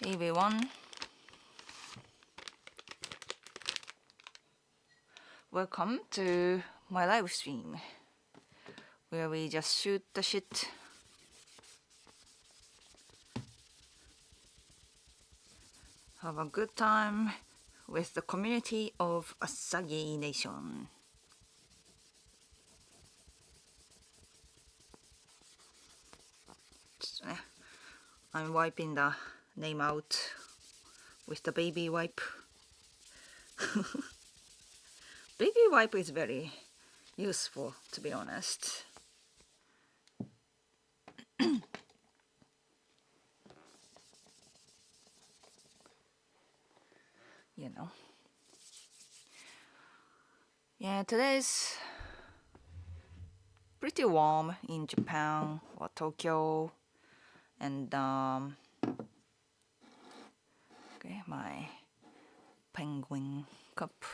Hey everyone, welcome to my live stream where we just shoot the shit, have a good time with the community of Asagi Nation. I'm wiping the name out with the baby wipe. Baby wipe is very useful, to be honest. You know. Yeah, today's pretty warm in Japan or Tokyo, and okay, my penguin cup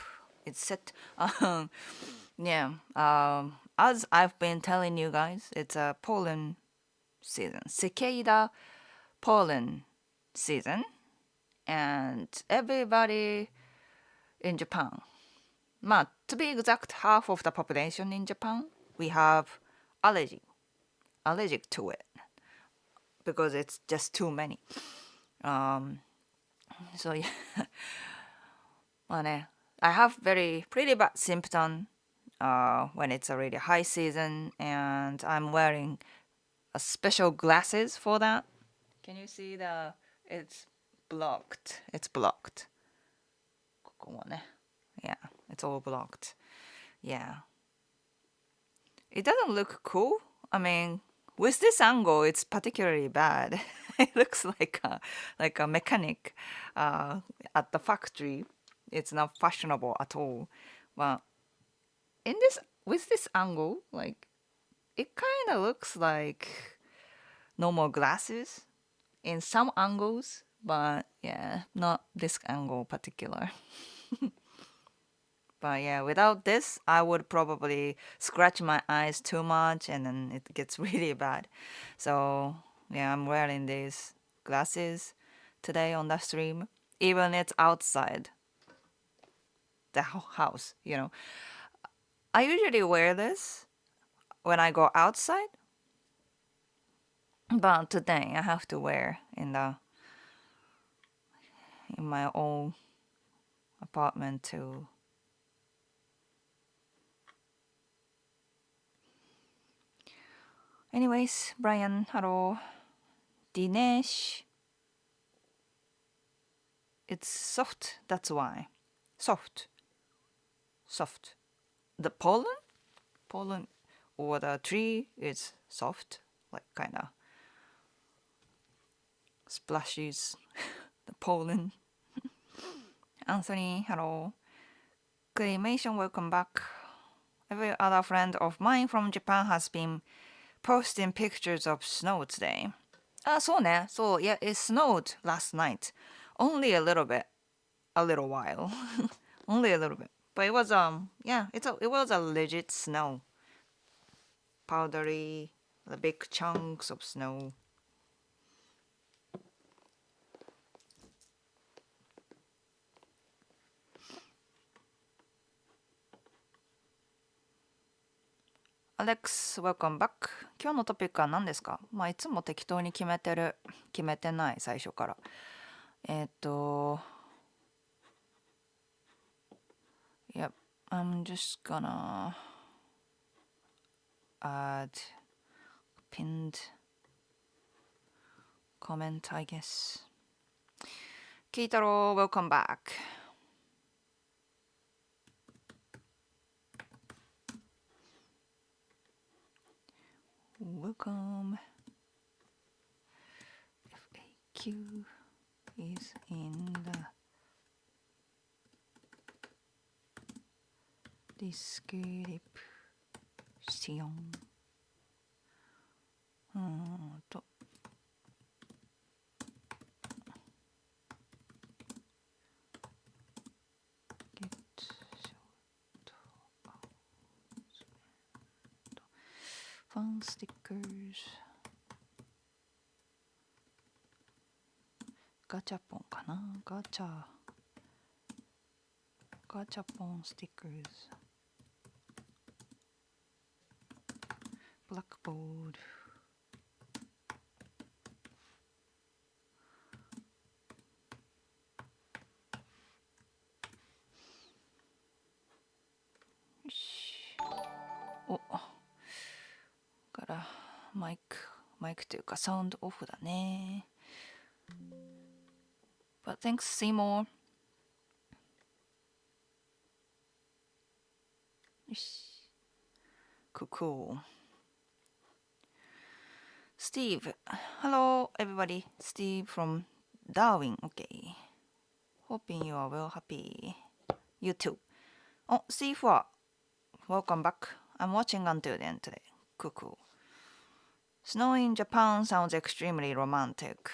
is set. Yeah, as I've been telling you guys, it's a pollen season, cicada pollen season, and everybody in Japan, to be exact, half of the population in Japan, we have allergic to it because it's just too many. So yeah, まあね, I have pretty bad symptom when it's already high season, and I'm wearing a special glasses for that. Can you see it's blocked. It's blocked. ここもね. Yeah, it's all blocked. Yeah. It doesn't look cool. I mean, with this angle, it's particularly bad. It looks like a mechanic at the factory. It's not fashionable at all. But with this angle, like it kind of looks like normal glasses in some angles, but yeah, not this angle particular. But yeah, without this, I would probably scratch my eyes too much and then it gets really bad. So yeah, I'm wearing these glasses today on the stream, even it's outside the house, you know. I usually wear this when I go outside, but today I have to wear in my own apartment too. Anyways, Brian, hello. Dinesh. It's soft, that's why. Soft. The pollen or the tree is soft, like kind of splashes the pollen. Anthony, hello. Climation, welcome back. Every other friend of mine from Japan has been posting pictures of snow today. そうね. So yeah, it snowed last night. Only a little bit. A little while. Only a little bit. But it was it was a legit snow. Powdery, the big chunks of snow. Alex, welcome back. 今日のトピックは何ですか？まあいつも適当に決めてない最初から。Yep, I'm just gonna add pinned comment, I guess. Kitaro, welcome back. Welcome. FAQ is in the description. と get short fun stickers ガチャポンかな。ガチャポンスティッカーズ。ブラックボード。よし。お、からマイクというかサウンドオフだね。But thanks, Seymour. よし。Cool. Steve. Hello, everybody. Steve from Darwin. Okay. Hoping you are well, happy. You too. Oh, Steve, welcome back. I'm watching until the end today. Cool. Snow in Japan sounds extremely romantic.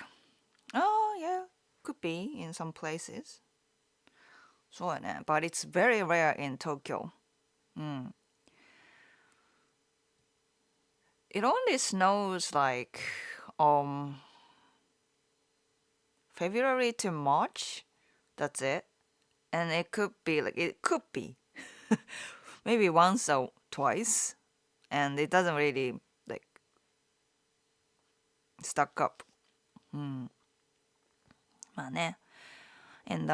Oh, yeah. Could be in some places. そうやね。But it's very rare in Tokyo. It only snows like February to March. That's it. And it could be maybe once or twice. And it doesn't really like stuck up. まあね。And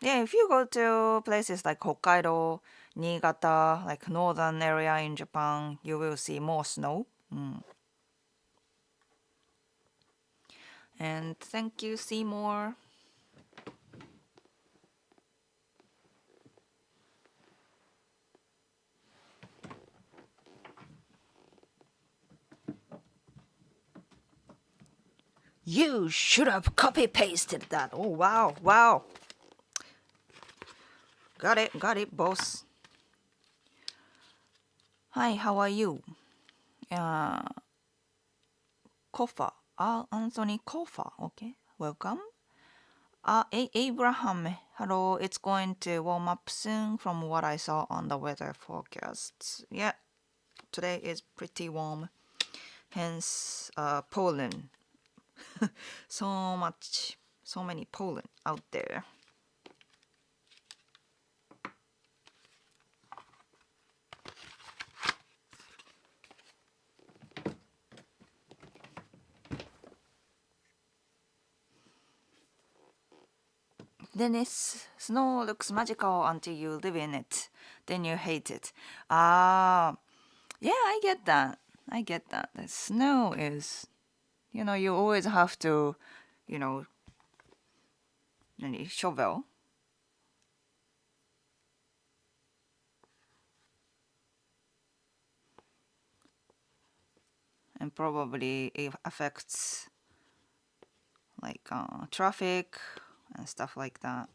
yeah, if you go to places like Hokkaido, Niigata, like northern area in Japan, you will see more snow. And thank you, Seymour. You should have copy pasted that. Oh, wow. Got it, boss. Hi, how are you? Kofa. Anthony Kofa. Okay, welcome. Abraham. Hello, it's going to warm up soon from what I saw on the weather forecast. Yeah, today is pretty warm. Hence, pollen. So many pollen out there. Dennis, snow looks magical until you live in it. Then you hate it. Yeah, I get that. The snow is, you always have to, shovel. And probably it affects like traffic and stuff like that.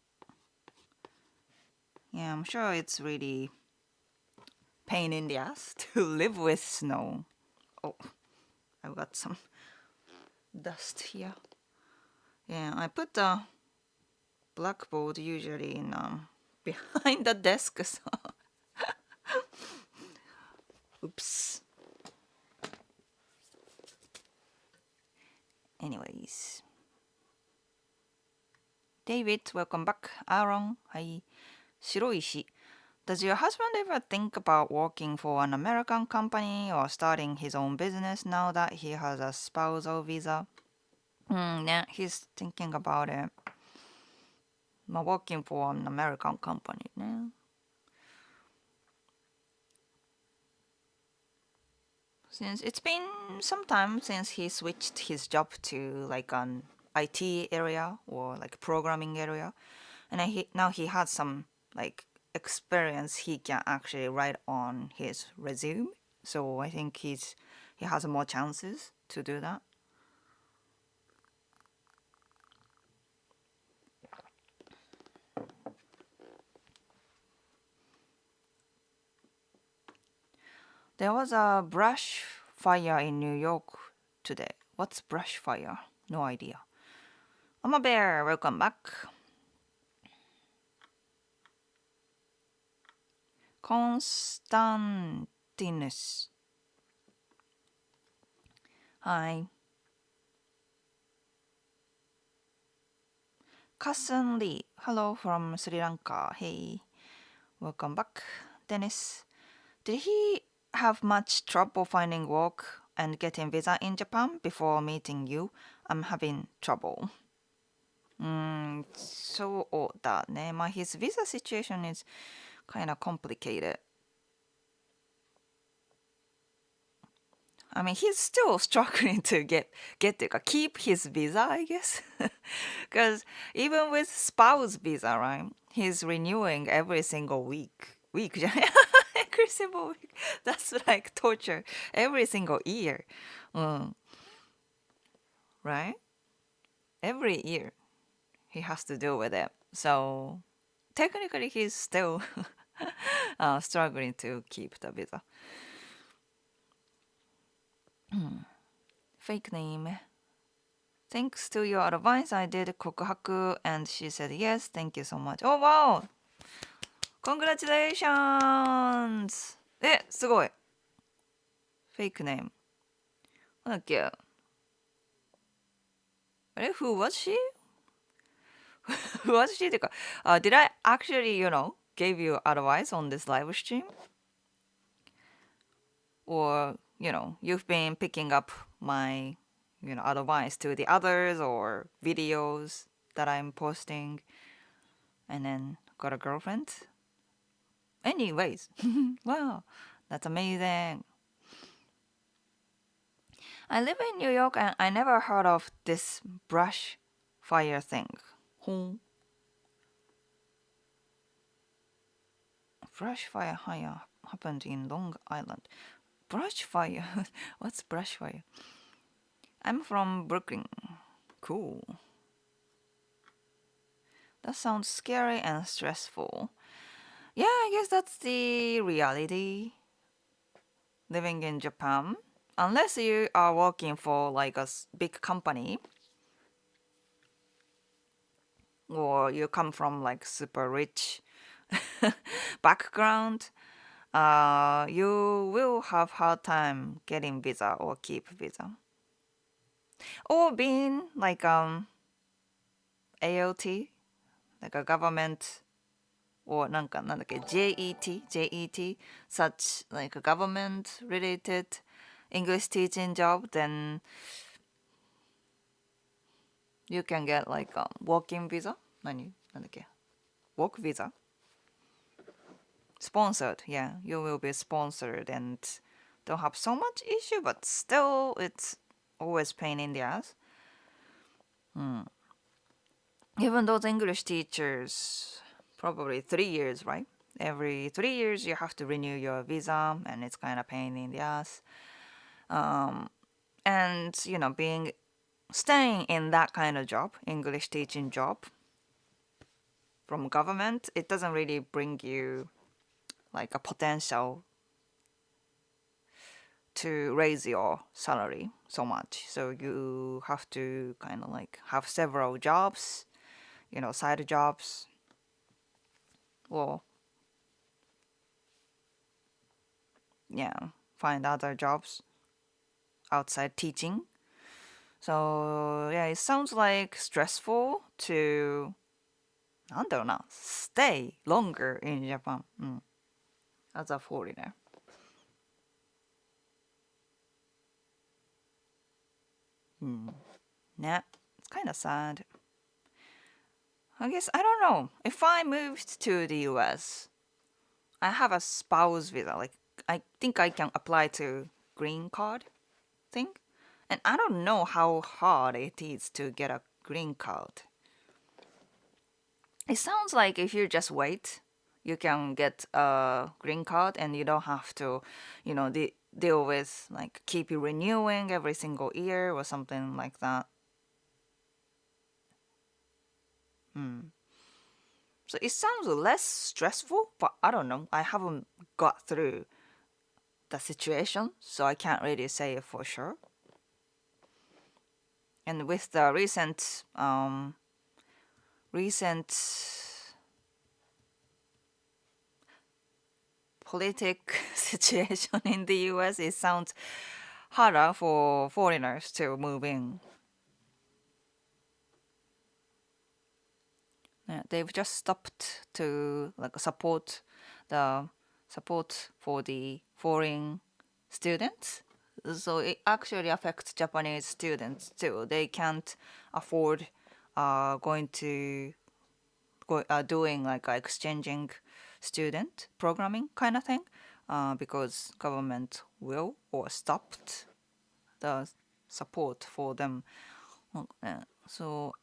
Yeah, I'm sure it's really pain in the ass to live with snow. Oh, I've got some dust here. Yeah, I put the blackboard usually in behind the desk, so oops. Anyways, David, welcome back. Aaron, hi. Shiroishi, does your husband ever think about working for an American company or starting his own business now that he has a spousal visa? Yeah, he's thinking about it. Working for an American company. Yeah. Since it's been some time since he switched his job to like an IT area or like programming area, and now he has some like experience he can actually write on his resume. So I think he has more chances to do that. There was a brush fire in New York today. What's brush fire? No idea. Mama Bear, welcome back. Constantinus. Hi. Cousin Lee, hello from Sri Lanka. Hey, welcome back. Dennis, did he have much trouble finding work and getting visa in Japan before meeting you? I'm having trouble. そうだね。まあ、his visa situation is kind of complicated. I mean, he's still struggling to get to keep his visa, I guess. Because even with spouse visa, right? He's renewing every single week. Week, every single week. That's like torture. Every single year, right? Every year he has to deal with it. So technically, he's still struggling to keep the visa. Fake name. Thanks to your advice, I did 告白 and she said yes. Thank you so much. Oh wow! Congratulations! え、すごい。Fake name. なんだっけあれ Who was she? Who was she? ってか、did I actually, gave you advice on this live stream? Or, you've been picking up my, advice to the others or videos that I'm posting and then got a girlfriend? Anyways, wow, that's amazing. I live in New York and I never heard of this brush fire thing. Brush fire happened in Long Island. Brush fire? What's brush fire? I'm from Brooklyn. Cool. That sounds scary and stressful. Yeah, I guess that's the reality living in Japan. Unless you are working for like a big company or you come from like super rich background, you will have hard time getting visa or keep visa. Or being like AOT, like a government or なんだっけ JET, such like a government related English teaching job, then you can get like a working visa. なんだっけ work visa. Sponsored, yeah. You will be sponsored and don't have so much issue, but still it's always pain in the ass. Even those English teachers, probably 3 years, right? Every 3 years you have to renew your visa and it's kind of pain in the ass. And staying in that kind of job, English teaching job from government, it doesn't really bring you like a potential to raise your salary so much. So you have to kind of like have several jobs, side jobs, or find other jobs outside teaching. So yeah, it sounds like stressful to, なんだろうな, stay longer in Japan as a foreigner. Yeah, it's kind of sad. I guess, I don't know. If I moved to the US, I have a spouse visa. Like, I think I can apply to green card thing. And I don't know how hard it is to get a green card. It sounds like if you just wait, you can get a green card and you don't have to, deal with like keep renewing every single year or something like that. So it sounds less stressful, but I don't know. I haven't got through the situation, so I can't really say it for sure. And with the recent politic situation in the US, it sounds harder for foreigners to move in. Yeah, they've just stopped to like the support for the foreign students. So it actually affects Japanese students too. They can't afford going to doing like exchanging student programming kind of thing because government will or stopped the support for them. So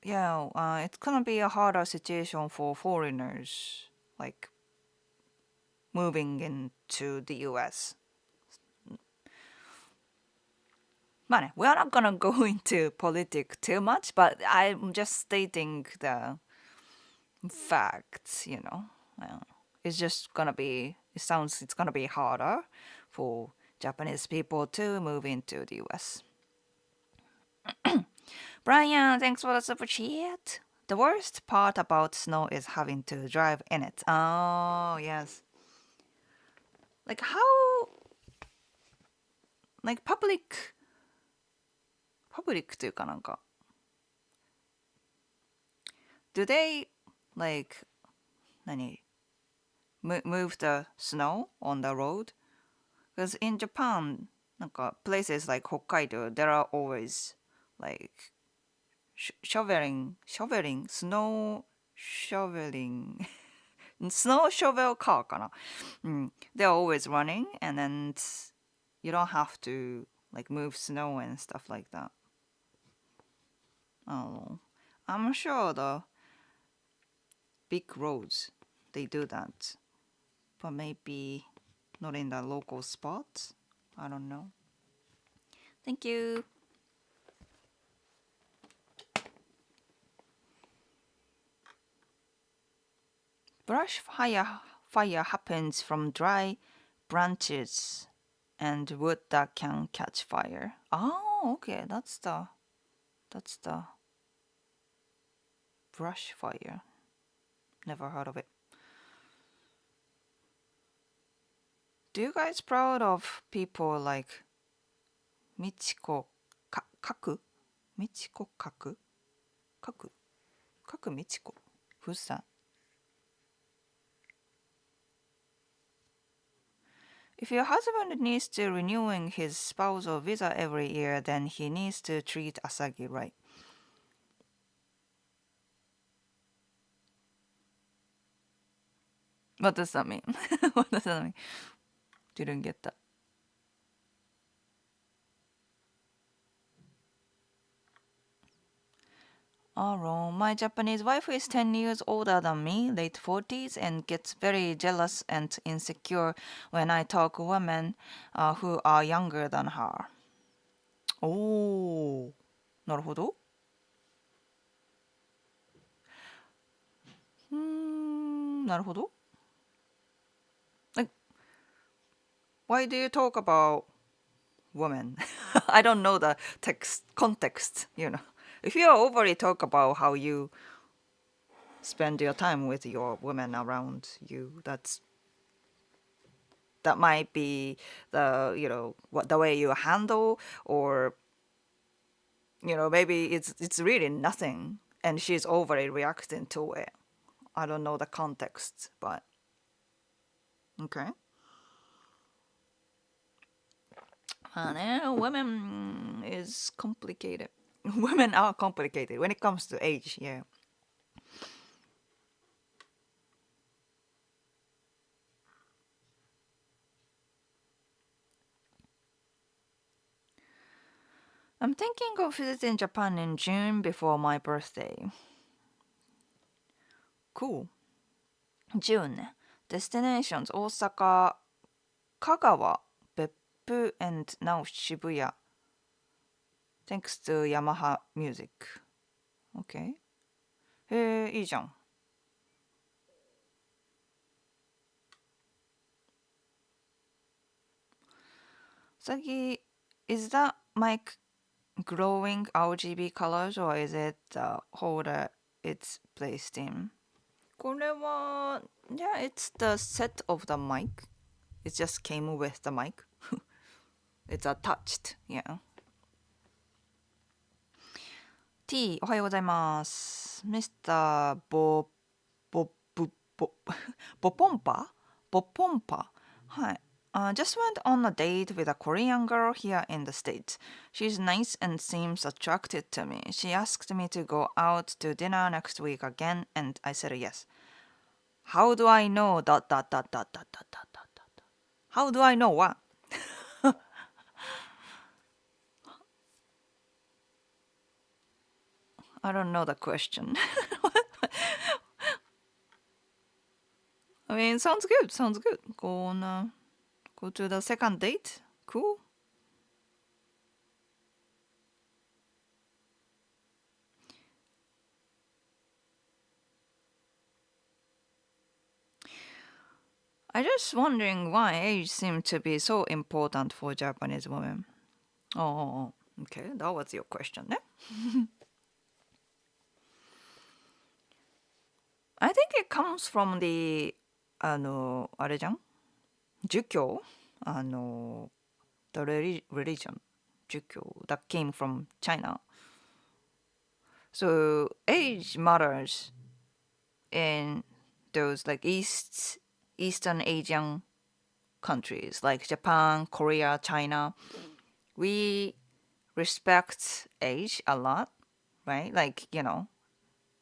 yeah, it's gonna be a harder situation for foreigners like moving into the US. But we're not gonna go into politics too much, but I'm just stating the facts, you know. Uh, it's just gonna be, it sounds it's gonna be harder for Japanese people to move into the US. Brian, thanks for the super chat. The worst part about snow is having to drive in it. Oh, yes. Like how like public っていうかなんか do they like 何 move the snow on the road? Because in Japan なんか places like Hokkaido there are always like shoveling snow shoveling snow shovel car かな、うん、they're always running and then you don't have to like move snow and stuff like that. Oh, I'm sure the big roads they do that, but maybe not in the local spots. I don't know. Thank you. Brush fire happens from dry branches and wood that can catch fire. Oh, okay. That's the brush fire. Never heard of it. Do you guys proud of people like Michiko Kaku? Michiko Kaku? Kaku Michiko? Who's that? If your husband needs to renewing his spousal visa every year, then he needs to treat Asagi right. What does that mean? What does that mean? Didn't get that. Oh, my Japanese wife is 10 years older than me, late 40s, and gets very jealous and insecure when I talk women who are younger than her. Oh, なるほど。なるほど。Like, why do you talk about women? I don't know the context, you know. If you overly talk about how you spend your time with your women around you, that might be the way you handle, or maybe it's really nothing and she's overly reacting to it. I don't know the context, but okay. Women is complicated. Women are complicated when it comes to age, yeah. I'm thinking of visiting Japan in June before my birthday. Cool. June ね。Destinations 大阪、香川、別府 and now 渋谷 thanks to Yamaha Music. Okay. へえ、いいじゃん。Sagi, is that mic glowing RGB colors or is it the holder it's placed in? これは yeah, it's the set of the mic. It just came with the mic. It's attached, yeah. T おはようございます。Mr. ボボポンパボポンパはい。Just went on a date with a Korean girl here in the States. She's nice and seems attracted to me. She asked me to go out to dinner next week again, and I said yes. How do I know dot dot dot dot dot dot dot dot dot? How do I know what? I don't know the question. I mean, sounds good. Sounds good. Go to the second date. Cool. I just wondering why age seemed to be so important for Japanese women. Oh, okay. That was your question, ね。I think it comes from the あれじゃん儒教the religion 儒教 that came from China. So age matters in those like Eastern Asian countries like Japan, Korea, China. We respect age a lot, right? Like,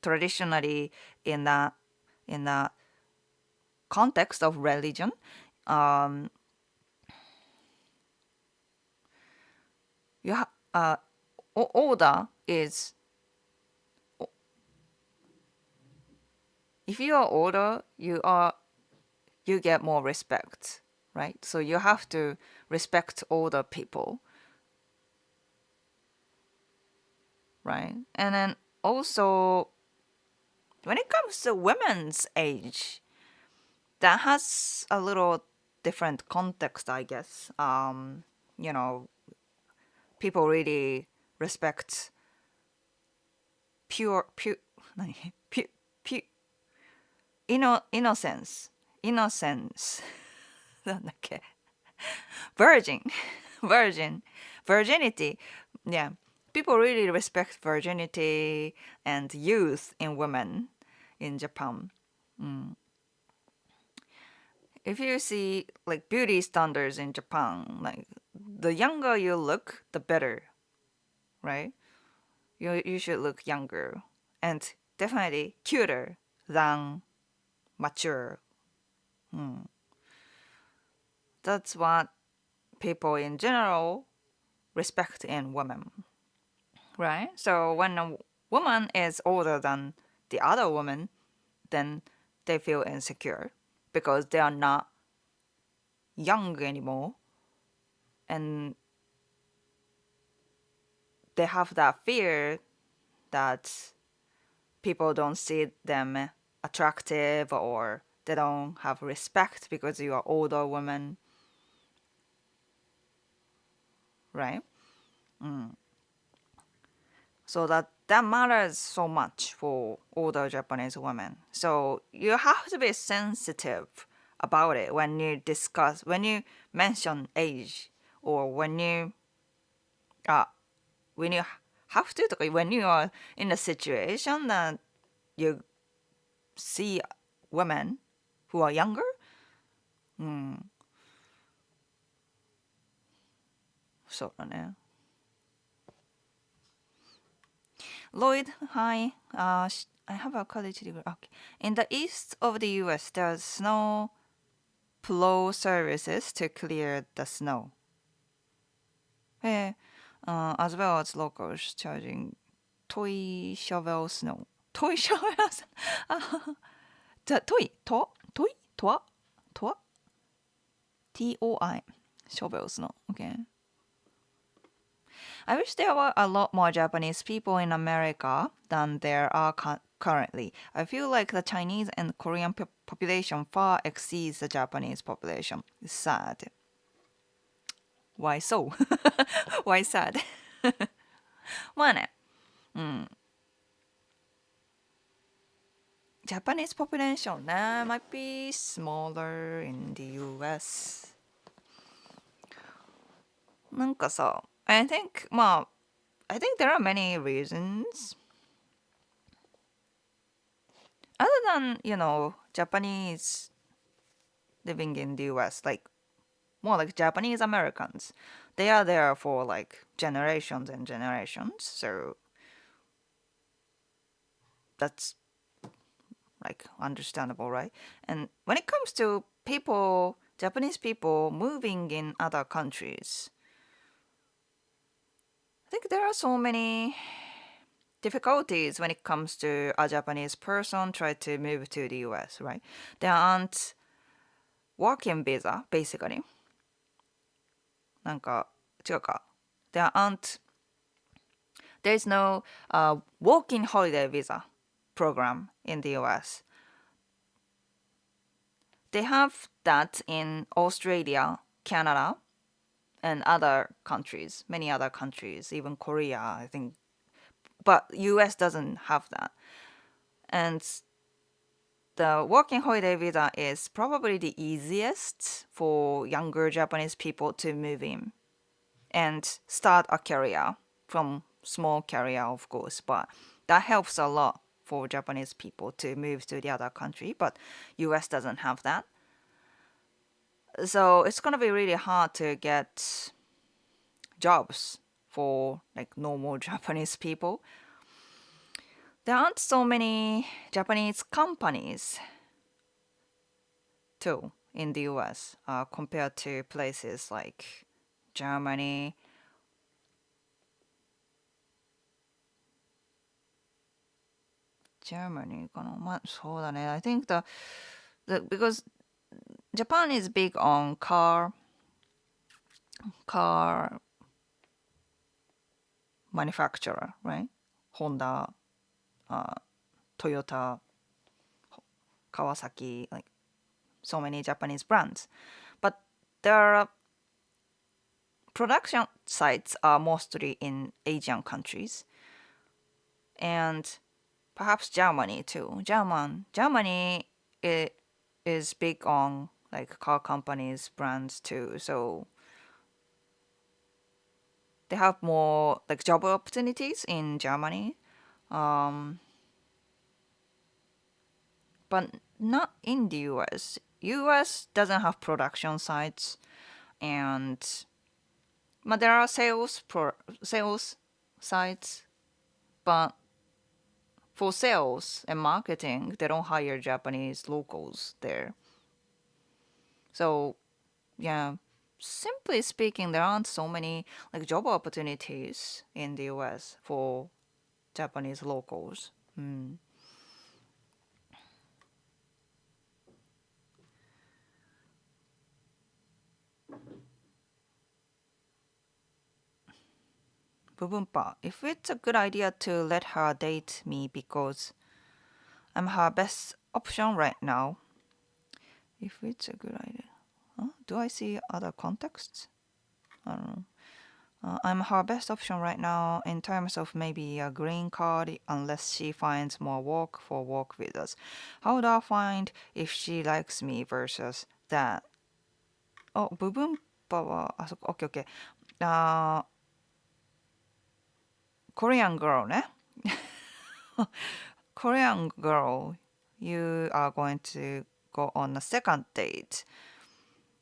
traditionally in the context of religion, um, you older is if you are older, you get more respect, right? So you have to respect older people, right? And then also when it comes to women's age, that has a little different context, I guess. You know, people really respect pure 何 pure innocence なんだっけ virgin virginity. Yeah, people really respect virginity and youth in women in Japan. If you see like beauty standards in Japan, like the younger you look, the better, right? You should look younger and definitely cuter than mature. That's what people in general respect in women, right? So when a woman is older than the other woman, then they feel insecure because they are not young anymore, and they have that fear that people don't see them attractive or they don't have respect because you are older woman, right? So that matters so much for older Japanese women. So you have to be sensitive about it when you mention age, or uh when you have to, when you are in a situation that you see women who are younger. そうだね。Lloyd, hi. I have a college degree. Okay. In the east of the US, there's snow plow services to clear the snow. As well as locals charging toy shovel snow. Toy shovel snow. Toy? T-O-I. Shovel snow. Okay. I wish there were a lot more Japanese people in America than there are currently. I feel like the Chinese and Korean population far exceeds the Japanese population. It's sad. Why so? Why sad? まあね、Japanese population ね might be smaller in the US. なんかさ、I think I think there are many reasons. Other than, Japanese living in the US, like more like Japanese Americans. They are there for like generations and generations. So that's like understandable, right? And when it comes to people, Japanese people moving in other countries, I think there are so many difficulties when it comes to a Japanese person try to move to the US, right? There aren't working visa, basically. なんか違うか。There aren't there is no working holiday visa program in the US. They have that in Australia, Canada, and other countries, many other countries, even Korea, I think. But US doesn't have that. And the working holiday visa is probably the easiest for younger Japanese people to move in and start a career from small career, of course, but that helps a lot for Japanese people to move to the other country, but US doesn't have that. So it's gonna be really hard to get jobs for like normal Japanese people. There aren't so many Japanese companies too in the US compared to places like Germany. Germany かな、まあ、そうだね。I think because Japan is big on car manufacturer, right? Honda, Toyota, Kawasaki, like so many Japanese brands. But their production sites are mostly in Asian countries and perhaps Germany too. Germany is big on like car companies brands too. So they have more like job opportunities in Germany, but not in the US. US doesn't have production sites, and but there are sales sites, but for sales and marketing, they don't hire Japanese locals there. So yeah, simply speaking, there aren't so many like job opportunities in the US for Japanese locals. Mm. Bubumpa, if it's a good idea to let her date me because I'm her best option right now. If it's a good idea. Huh? Do I see other contexts? I don't know. I'm her best option right now in terms of maybe a green card unless she finds more work for work visas. How would I find if she likes me versus that? Oh, 部分パは、あ、そこ、OK, OK. Korean girl ね。Korean girl, you are going to go on a second date.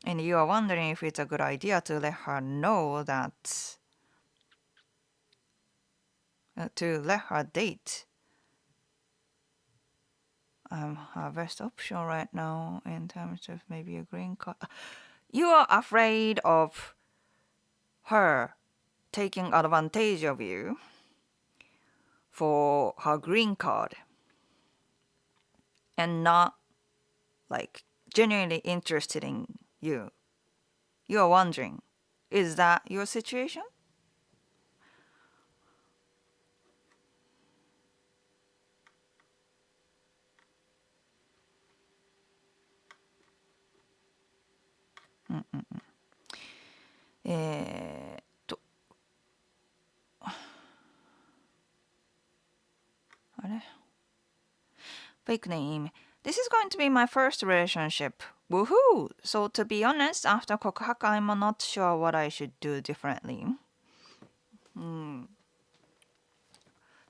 And you are wondering if it's a good idea to let her know that to let her date. Her best option right now in terms of maybe a green card. You are afraid of her taking advantage of you for her green card and not like genuinely interested in you. You are wondering, is that your situation? Mm-mm. あれ Fake name. This is going to be my first relationship. Woohoo! So to be honest, after 告白 I'm not sure what I should do differently.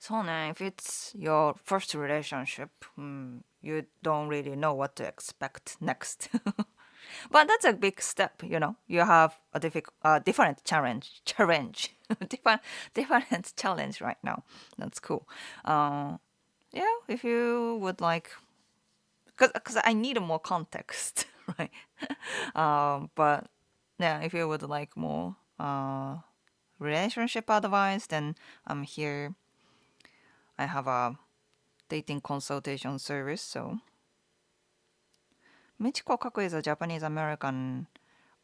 So if it's your first relationship, you don't really know what to expect next. But that's a big step, you know. You have a different challenge, different challenge right now. That's cool. Yeah, if you would like, because I need more context, right? But yeah, if you would like more relationship advice, then I'm here. I have a dating consultation service. So Michiko Kaku is a Japanese American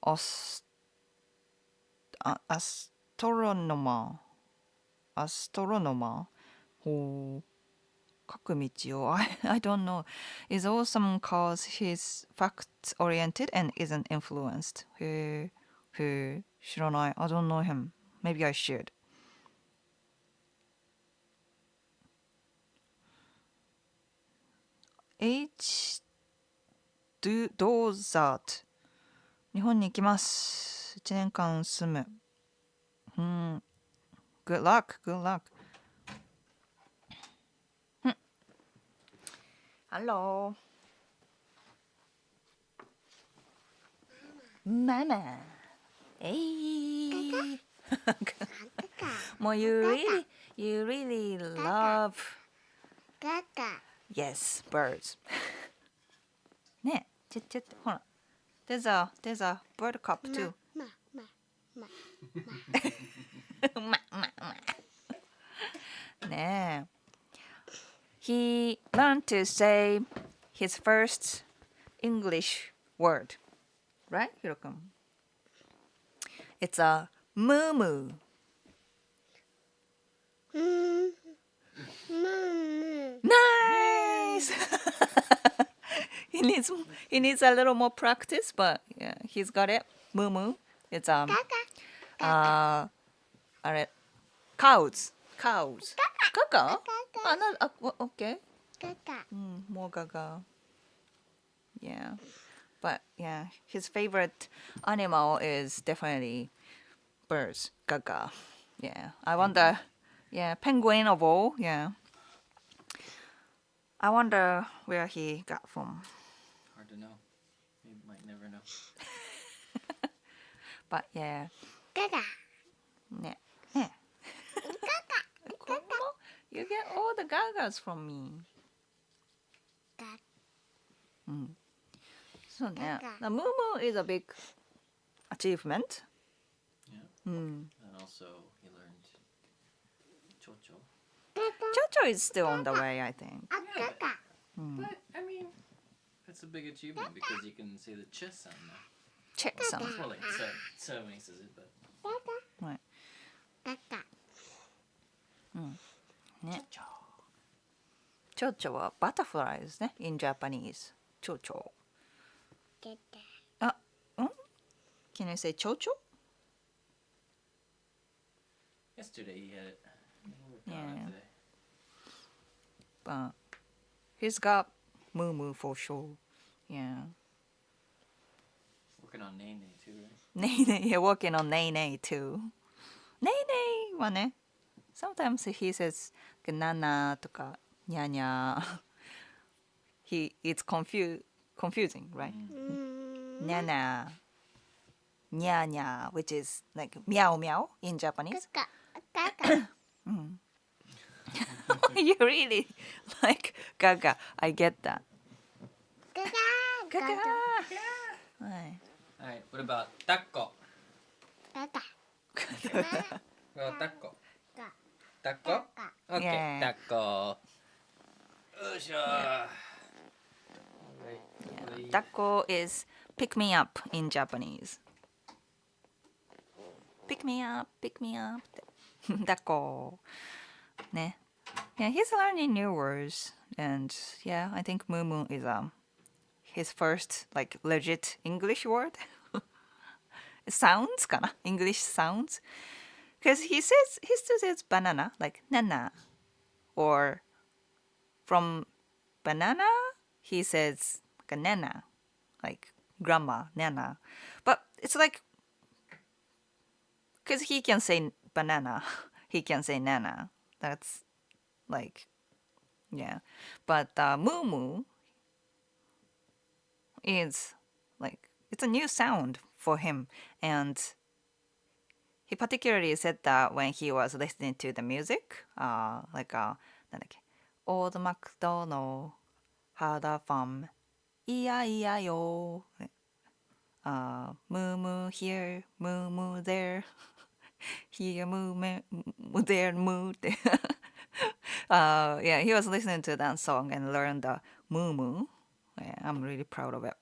os- astronomer. Astronomer who Kakumichio, I don't know, is awesome cause he's fact oriented and isn't influenced. He, Shiranai, I don't know him. Maybe I should. H. Dozat 日本に行きます。1年間住む。Good luck, good luck. Hello. Mama. Hey. もう you really love yes birds. ね、ちょっとほら。There's a bird cup too. ねえ。He learned to say his first English word, right, Hiro-kun? It's a moo moo. Nice. he needs a little more practice, but yeah, he's got it. Moo moo. It'sあれ cows. Gaga? Okay. More gaga. Yeah. But yeah, his favorite animal is definitely birds. Gaga. Yeah. I wonder. Yeah, penguin of all. Yeah. I wonder where he got from. Hard to know. You might never know. But yeah. Ne. You get all the gagas from me. So yeah, the moo is a big achievement. Yeah. Mm. And also, he learned chocho. Chocho is still on the way, I think. Yeah, but I mean, that's a big achievement because you can say the ch sound now. Check some. It's more like so when he says it, but. Right. Ne. Chocho は butterfly ですね in Japanese. Chocho. Can you say chocho? Yesterday he had it. Yeah. Today. But he's got moo for sure. Yeah. Working on Nene too, right? Nene, you're working on Nene too. Nene はね sometimes he says ナナとかニャニャ it's confusing, right? Nana, nya nya, which is like meow meow in Japanese. You really like gaga. I get that. Gaga. Right. Alright, what about taco? What about taco? Taco? Okay, Yeah. taco. Usha. Alright. Taco is pick me up in Japanese. Pick me up, pick me up. Taco. Ne. Yeah, he's learning new words, and yeah, I think Mumu is his first like legit English word. Sounds kana English sounds, because he still says banana like nana, or from banana he says nana, like grandma nana, but it's like because he can say banana, he can say nana. That's Like, yeah. But Moo Moo is like, it's a new sound for him. And he particularly said that when he was listening to the music, like, なんだっけ、Old MacDonald had a farm, E-I-E-I-O. Moo moo here, moo moo there, here moo moo there moo. Yeah, he was listening to that song and learned the moo moo. Yeah, I'm really proud of it.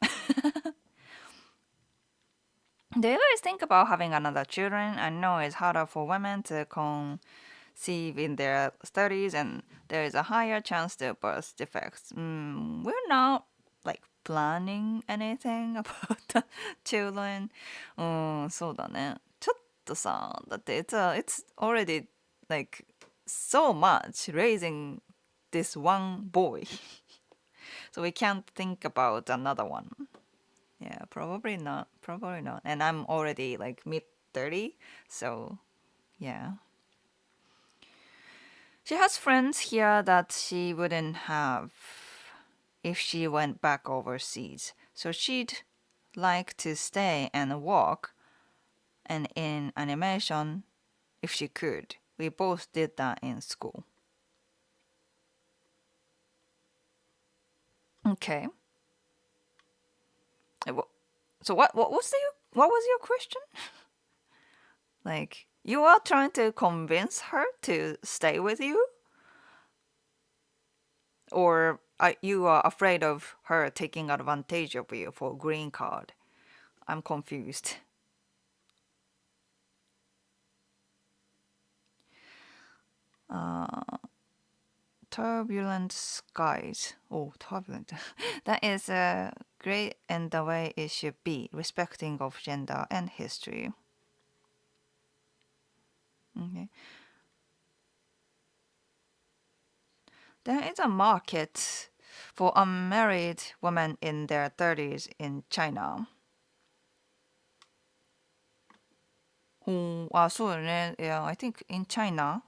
Do you guys think about having another children? I know it's harder for women to conceive in their 30s, and there is a higher chance to birth defects. We're not like planning anything about the children. そうだね。ちょっとさ、だって it's already like so much raising this one boy. So we can't think about another one. Yeah, probably not. Probably not. And I'm already like mid 30, so yeah. She has friends here that she wouldn't have if she went back overseas. So she'd like to stay and work and in animation if she could. We both did that in school. Okay. So what was your question? Like, you are trying to convince her to stay with you? Or you are afraid of her taking advantage of you for green card? I'm confused. Turbulent skies. Oh, turbulent. That is great and the way it should be, respecting of gender and history. Okay. There is a market for unmarried women in their 30s in China. そうだね. Yeah, I think in China,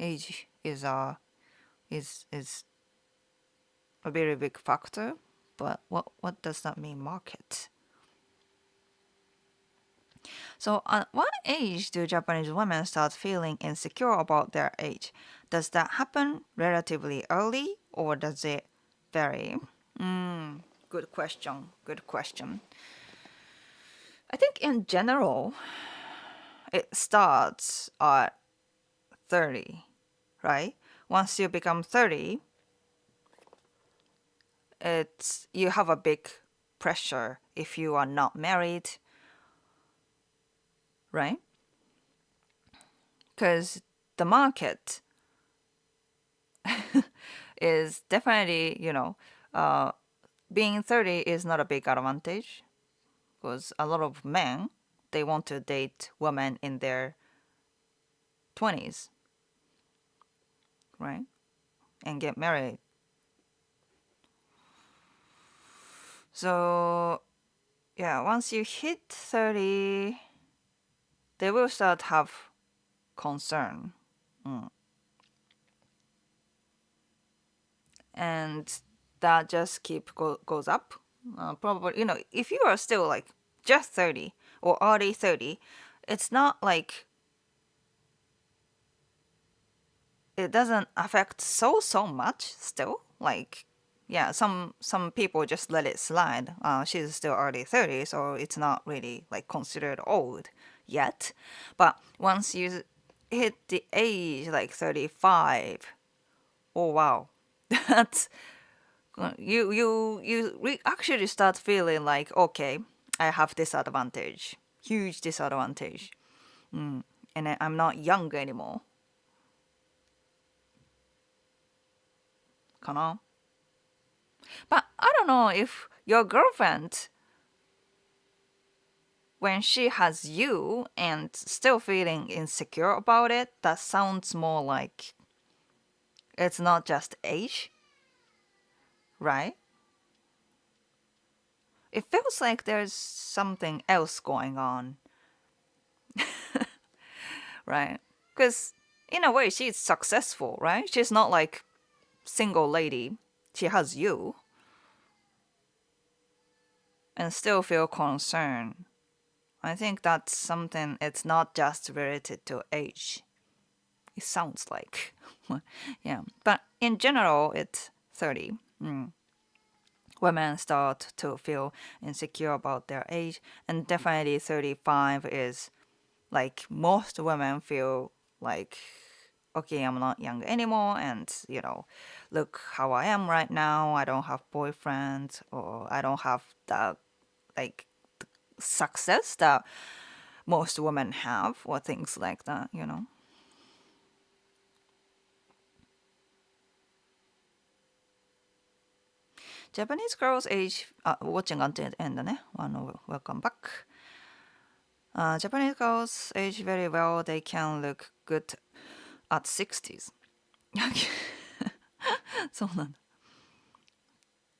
age is a very big factor. But what does that mean, market? So at what age do Japanese women start feeling insecure about their age? Does that happen relatively early or does it vary? Good question. Good question. I think in general, it starts at 30, right? Once you become 30, you have a big pressure if you are not married, right? Because the market is definitely, being 30 is not a big advantage because a lot of men, they want to date women in their 20s, right? And get married. So, yeah, once you hit 30, they will start have concern. And that just goes up. Probably, if you are still like just 30 or early 30, it's not like it doesn't affect so much still. Like, yeah, some people just let it slide. She's still early 30s, so it's not really like considered old yet. But once you hit the age like 35, oh wow, that's you actually start feeling like, okay, I have disadvantage, huge disadvantage, and I'm not young anymore. かな? But I don't know if your girlfriend, when she has you and still feeling insecure about it, that sounds more like it's not just age, right? It feels like there's something else going on, right? Because in a way, she's successful, right? She's not like single lady. She has you and still feel concerned. I think that's something, it's not just related to age. It sounds like. Yeah. But in general, it's 30. Women start to feel insecure about their age, and definitely 35 is like most women feel like, okay, I'm not young anymore, and look how I am right now. I don't have boyfriend, or I don't have the like success that most women have, or things like that. Japanese girls age, watching until the end, welcome back. Japanese girls age very well. They can look good at 60s. そうなんだ。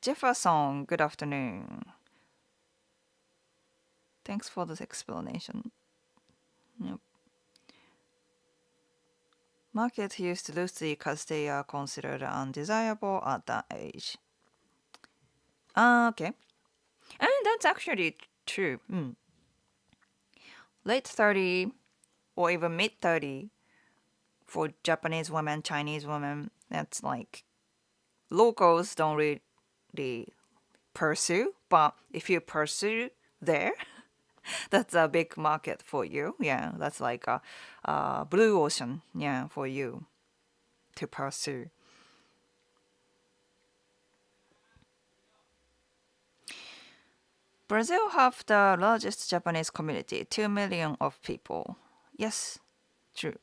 Jefferson, good afternoon. Thanks for this explanation. Yep. Market used loosely because they are considered undesirable at that age. Okay. And that's actually true. Late 30 or even mid 30 for Japanese women, Chinese women, that's like locals don't really pursue. But if you pursue there, that's a big market for you. Yeah, that's like a blue ocean, yeah, for you to pursue. Brazil have the largest Japanese community, 2 million of people. Yes, true.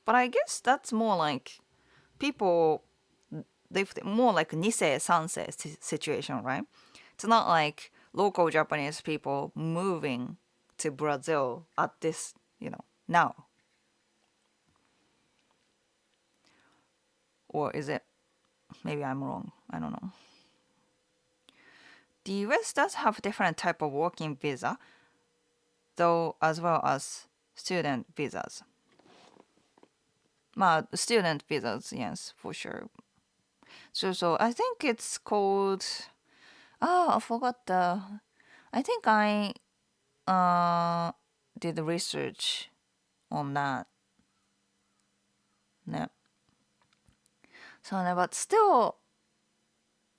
But I guess that's more like people, they more like Nisei Sansei situation, right? It's not like local Japanese people moving to Brazil at this, now. Or is it? Maybe I'm wrong. I don't know. The US does have different type of working visa, though, as well as student visas. Student visas, yes, for sure. So I think it's called. Oh, I forgot the. I think I did research on that. No. So, but still,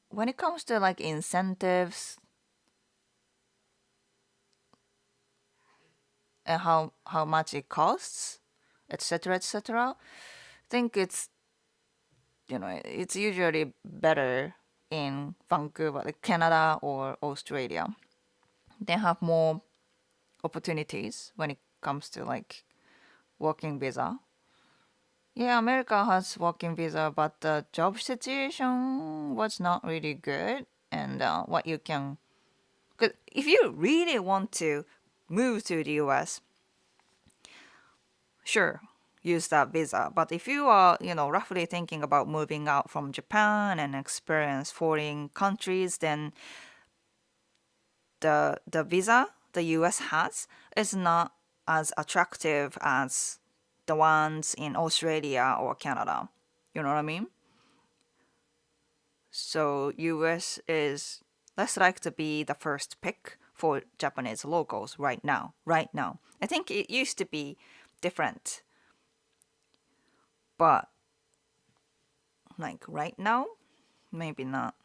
when it comes to like incentives and how much it costs, etc., etc., I think it's usually better in Vancouver, like Canada or Australia. They have more opportunities when it comes to like working visa. Yeah, America has working visa, but the job situation was not really good. And what you can, because if you really want to move to the US, sure, use that visa. But if you are, roughly thinking about moving out from Japan and experience foreign countries, then the visa the US has is not as attractive as the ones in Australia or Canada. You know what I mean? So US is less like to be the first pick for Japanese locals right now. Right now. I think it used to be different. But like right now, maybe not.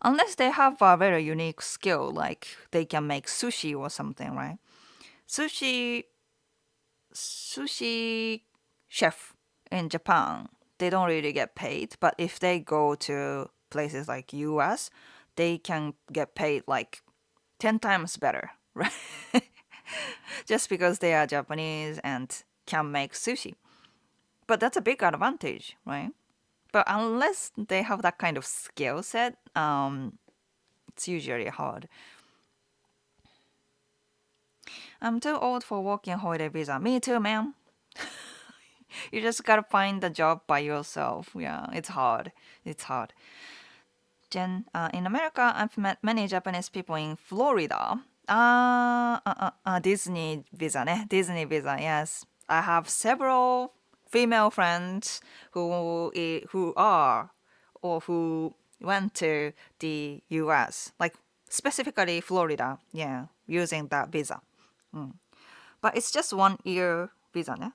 Unless they have a very unique skill, like they can make sushi or something, right? Sushi chef in Japan, they don't really get paid, but if they go to places like US, they can get paid like 10 times better, right? Just because they are Japanese and can make sushi. But that's a big advantage, right? But unless they have that kind of skill set, it's usually hard. I'm too old for working holiday visa. Me too, man. You just gotta find the job by yourself. Yeah, it's hard. It's hard. Jen, in America, I've met many Japanese people in Florida. Disney visa ね。Disney visa, yes. I have several female friends who are or who went to the US, like specifically Florida, yeah, using that visa. But it's just 1 year visa ね。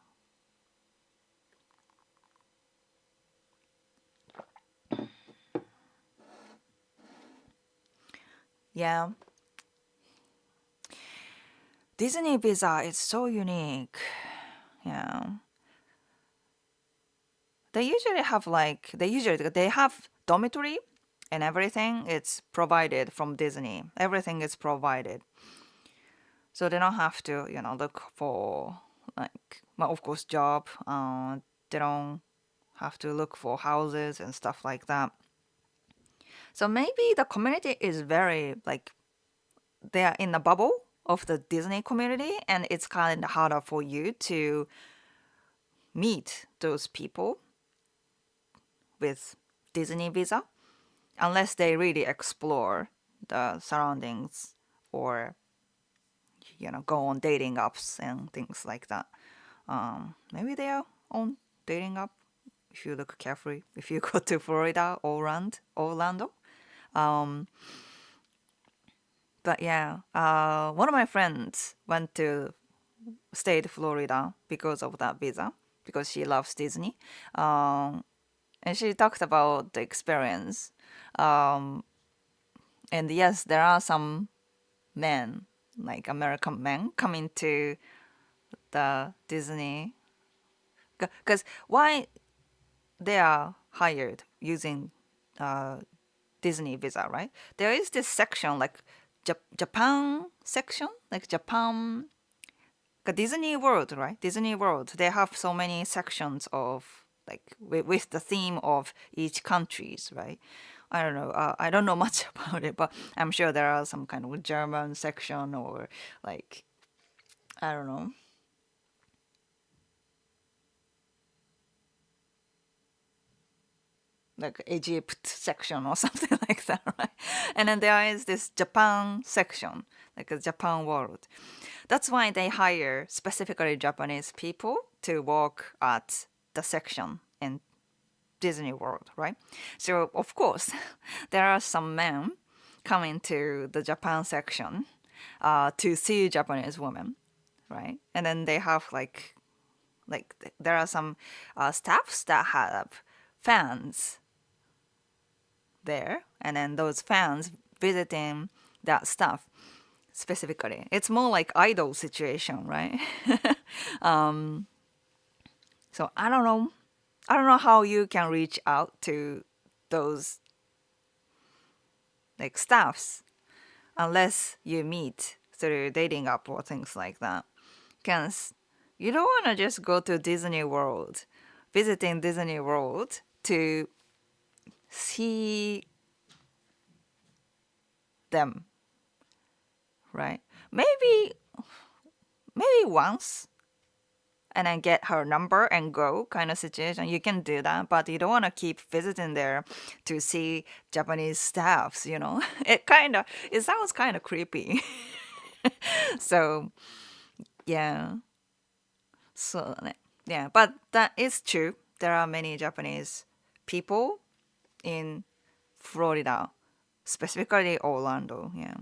Yeah. Disney visa is so unique. Yeah. They have dormitory and everything. It's provided from Disney. Everything is provided. So they don't have to, look for like, well, of course, job. They don't have to look for houses and stuff like that. So maybe the community is very like they are in the bubble of the Disney community, and it's kind of harder for you to meet those people with Disney visa unless they really explore the surroundings or go on dating apps and things like that. Maybe they are on dating app if you look carefully. If you go to Florida or Orlando. Um, but yeah, one of my friends went to state Florida because of that visa because she loves Disney. And she talked about the experience. Um, and yes, there are some men, like American men, coming to the Disney. Because why they are hired using uh, Disney visa, right? There is this section like Japan section, like Japan, Disney World, right? Disney World. They have so many sections of like with the theme of each countries, right? I don't know. I don't know much about it, but I'm sure there are some kind of German section or like I don't know, like Egypt section or something like that, right? And then there is this Japan section, like a Japan world. That's why they hire specifically Japanese people to work at the section in Disney World, right? So of course, there are some men coming to the Japan section to see Japanese women, right? And then they have like there are some staffs that have fans there, and then those fans visiting that stuff specifically. It's more like idol situation, right? So I don't know. I don't know how you can reach out to those like staffs unless you meet through dating app or things like that. Because you don't want to just go to Disney World, visiting Disney World to see them, right? Maybe once and then get her number and go kind of situation. You can do that, but you don't want to keep visiting there to see Japanese staffs. It sounds kind of creepy. So, yeah. So, yeah, but that is true. There are many Japanese people in Florida, specifically Orlando, yeah.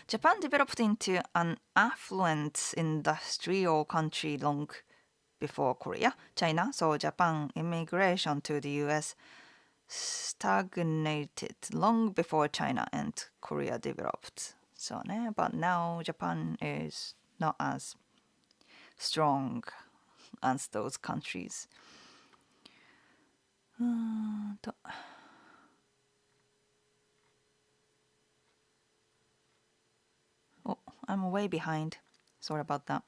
Japan developed into an affluent industrial country long before Korea, China, so Japan immigration to the US stagnated long before China and Korea developed. So, but now Japan is not as strong as those countries. Oh, I'm way behind. Sorry about that.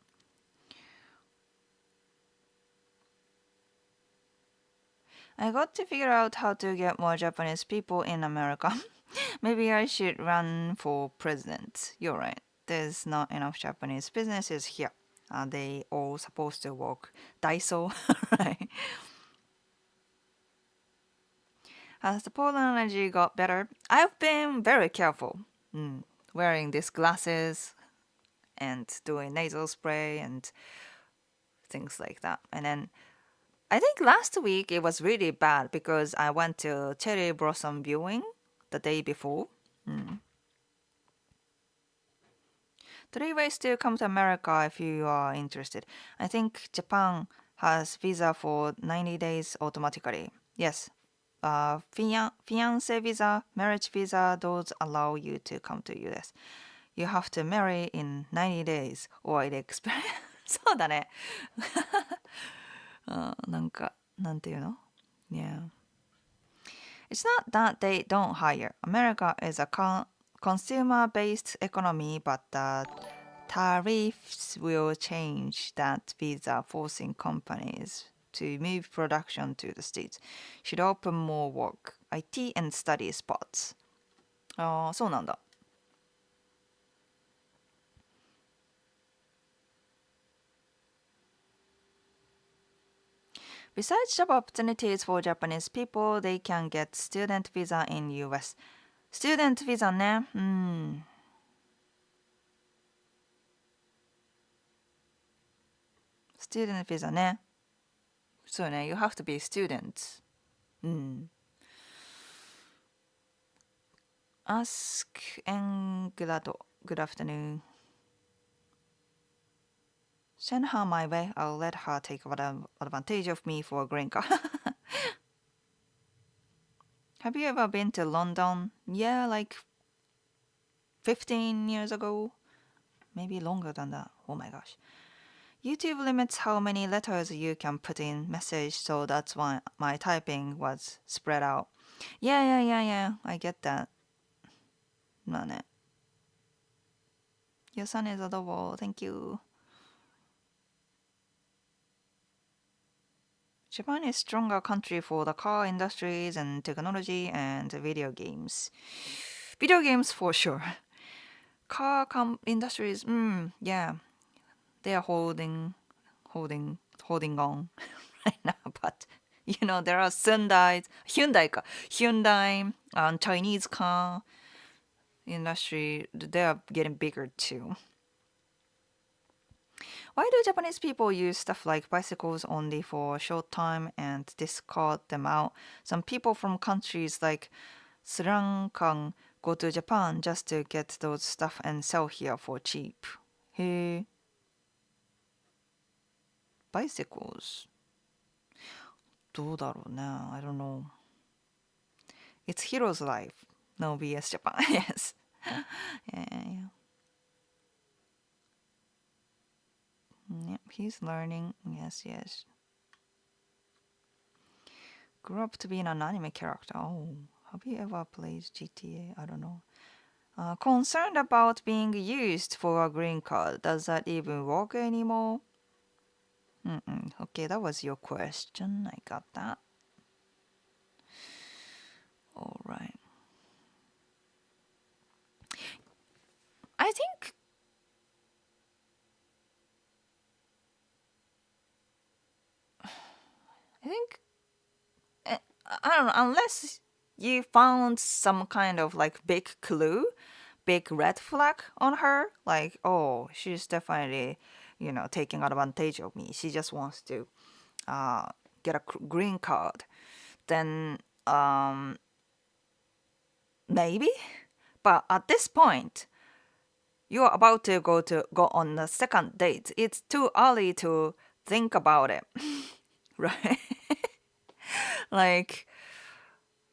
I got to figure out how to get more Japanese people in America. Maybe I should run for president. You're right. There's not enough Japanese businesses here. They all supposed to work Daiso, right? Has the pollen allergy got better? I've been very careful. Wearing these glasses and doing nasal spray and things like that. And then I think last week it was really bad because I went to cherry blossom viewing the day before. 3 ways to come to America if you are interested. I think Japan has visa for 90 days automatically. Yes. Fiance visa, marriage visa, those allow you to come to US. You have to marry in 90 days or it expires. そうだね。なんか、なんていうの Yeah. It's not that they don't hire. America is a consumer-based economy, but the tariffs will change that visa, forcing companies to move production to the States. Should open more work, IT and study spots. ああ、そうなんだ。Besides job opportunities for Japanese people, they can get student visa in US. Student visa ね。Student visa ね。そうね。You have to be student. Ask and good afternoon. Send her my way. I'll let her take advantage of me for a green card. Have you ever been to London? Yeah, like 15 years ago. Maybe longer than that. Oh my gosh. YouTube limits how many letters you can put in message, so that's why my typing was spread out. Yeah. I get that. まあね。Your son is adorable. Thank you. Japan is stronger country for the car industries and technology and video games. Video games for sure. Car industries, yeah, they are holding on right now. But there are Hyundai, Chinese car industry. They are getting bigger too. Why do Japanese people use stuff like bicycles only for a short time and discard them out? Some people from countries like Sri Lanka go to Japan just to get those stuff and sell here for cheap. Hey, bicycles. どうだろうね? I don't know. It's Hiro's life. No BS Japan. Yes. Yeah. Yep, he's learning. Yes. Grew up to be an anime character. Oh, have you ever played GTA? I don't know. Concerned about being used for a green card. Does that even work anymore? Okay, that was your question. I got that. All right. I think I don't know, unless you found some kind of like big clue, big red flag on her, like, oh, she's definitely, taking advantage of me. She just wants to get a green card. Then maybe, but at this point, you're about to go on the second date. It's too early to think about it, right? Like,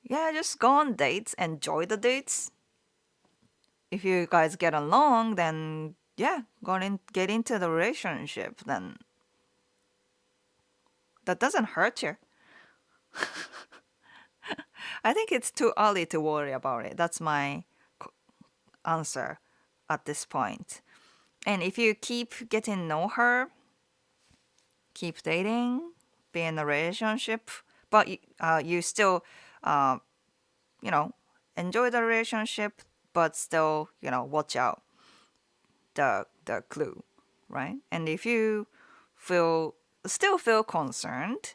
yeah, just go on dates, enjoy the dates. If you guys get along, then yeah, get into the relationship. Then that doesn't hurt you. I think it's too early to worry about it. That's my answer at this point. And if you keep getting to know her, keep dating, be in a relationship, but you still, enjoy the relationship, but still, watch out the clue, right? And if you still feel concerned,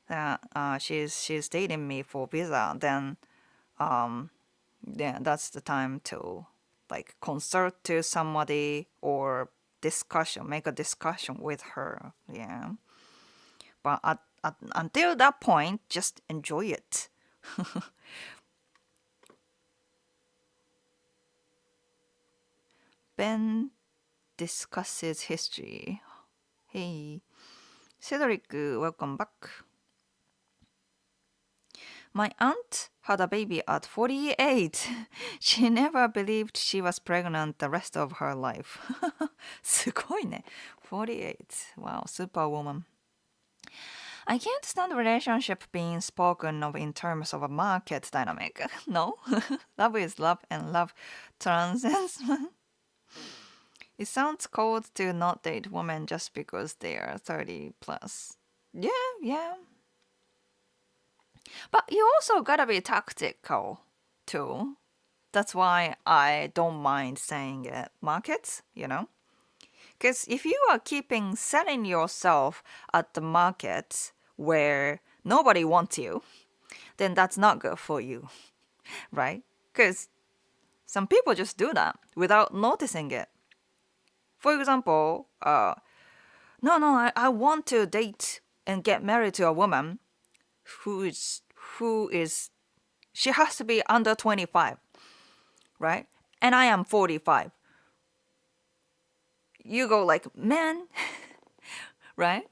that she's dating me for visa, then that's the time to like consult to somebody or make a discussion with her. Yeah, but until that point, just enjoy it. Ben discusses history. Hey, Cedric, welcome back. My aunt had a baby at 48. She never believed she was pregnant the rest of her life. すごいね. 48. Wow, superwoman. I can't stand relationship being spoken of in terms of a market dynamic. No, love is love and love transcends. It sounds cold to not date women just because they are 30 plus. Yeah, yeah. But you also gotta be tactical too. That's why I don't mind saying it. Markets, you know? Because if you are keeping selling yourself at the markets where nobody wants you, then that's not good for you, right? Because some people just do that without noticing it. For example, I want to date and get married to a woman who is she has to be under 25, right? And I am 45. You go like, man, right?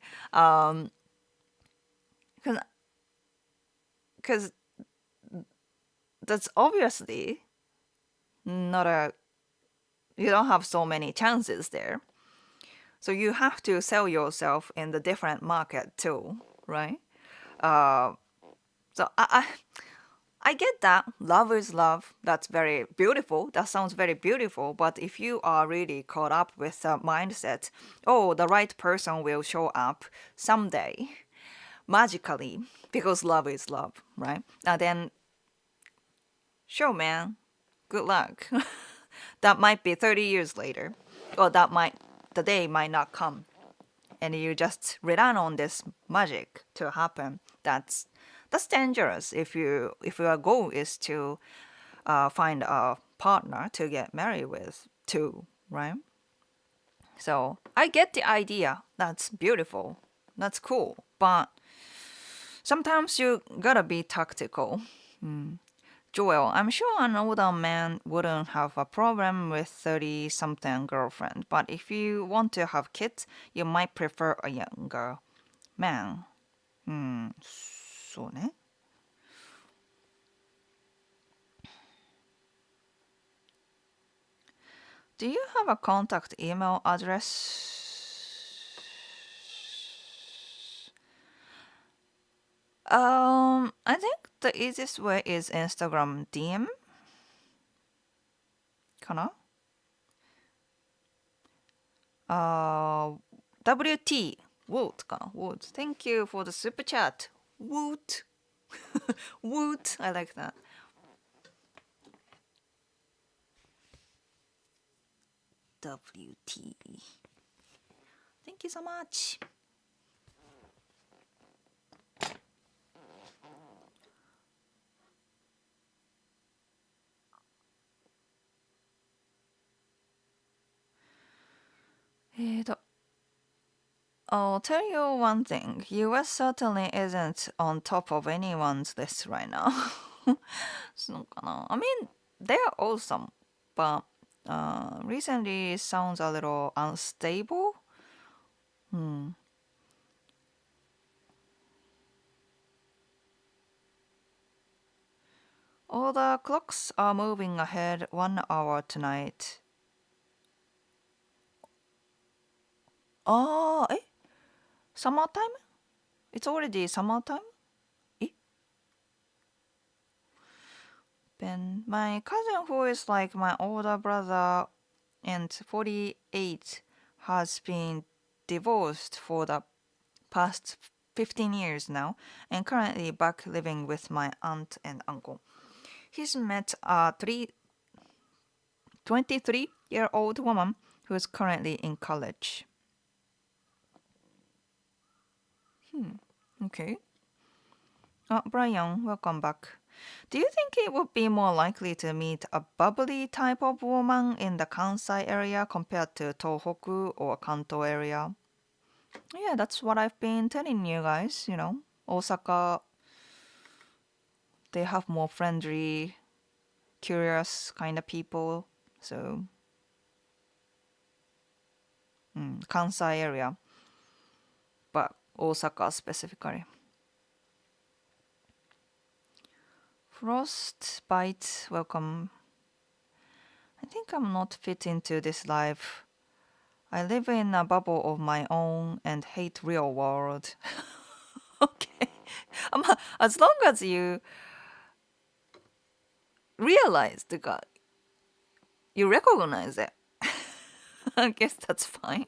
Because that's obviously not a, you don't have so many chances there. So you have to sell yourself in the different market too, right? So I get that. Love is love. That's very beautiful. That sounds very beautiful. But if you are really caught up with the mindset, oh, the right person will show up someday, magically, because love is love, right? And then, sure, man, good luck. That might be 30 years later, or the day might not come, and you just rely on this magic to happen. That's dangerous if your goal is to find a partner to get married with too, right? So I get the idea. That's beautiful. That's cool. But sometimes you gotta be tactical. Joel, I'm sure an older man wouldn't have a problem with 30 something girlfriend, but if you want to have kids, you might prefer a younger man. そうね。Do you have a contact email address? I think the easiest way is Instagram DM かな? WT Woot かな? Woot. Thank you for the super chat. Woot. Woot. I like that. WT. Thank you so much. I'll tell you one thing. US certainly isn't on top of anyone's list right now. そうかな? I mean, they're awesome, but recently it sounds a little unstable. All the clocks are moving ahead 1 hour tonight. Summertime? It's already summertime? Ben, my cousin who is like my older brother and 48 has been divorced for the past 15 years now and currently back living with my aunt and uncle. He's met a 23-year-old woman who is currently in college. Okay. Oh, Brian, welcome back. Do you think it would be more likely to meet a bubbly type of woman in the Kansai area compared to Tohoku or Kanto area? Yeah, that's what I've been telling you guys, Osaka, they have more friendly, curious kind of people. So, Kansai area, but Osaka specifically. Frostbite, welcome. I think I'm not fit into this life. I live in a bubble of my own and hate real world. Okay. As long as you realize the God, you recognize it. I guess that's fine.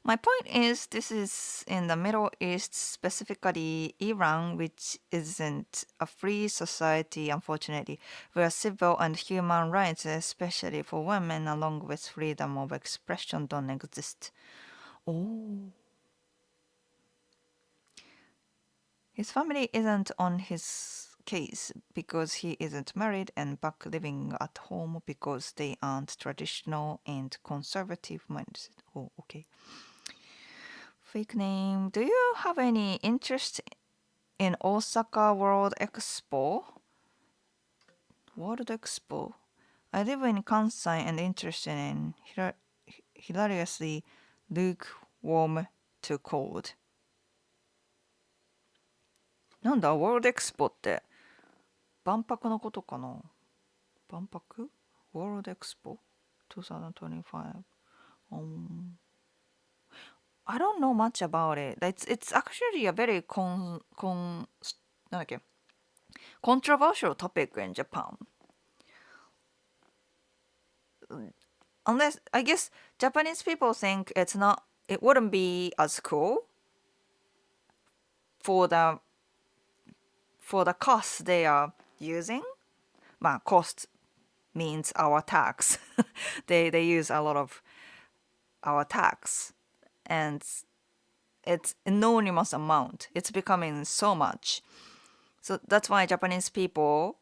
My point is, this is in the Middle East, specifically Iran, which isn't a free society, unfortunately, where civil and human rights, especially for women, along with freedom of expression, don't exist. Oh. His family isn't on his case because he isn't married and back living at home because they aren't traditional and conservative mindset. Oh, okay. Fake name. Do you have any interest in Osaka World Expo? World Expo. I live in Kansai and interested in hilariously lukewarm to cold. なんだ、World Expo って万博のことかな？万博 World Expo 2025. I don't know much about it. It's actually a very なんだっけ controversial topic in Japan. Unless I guess Japanese people think it wouldn't be as cool for the cost they are using. まあ cost means our tax. They use a lot of our tax and it's enormous amount. It's becoming so much. So that's why Japanese people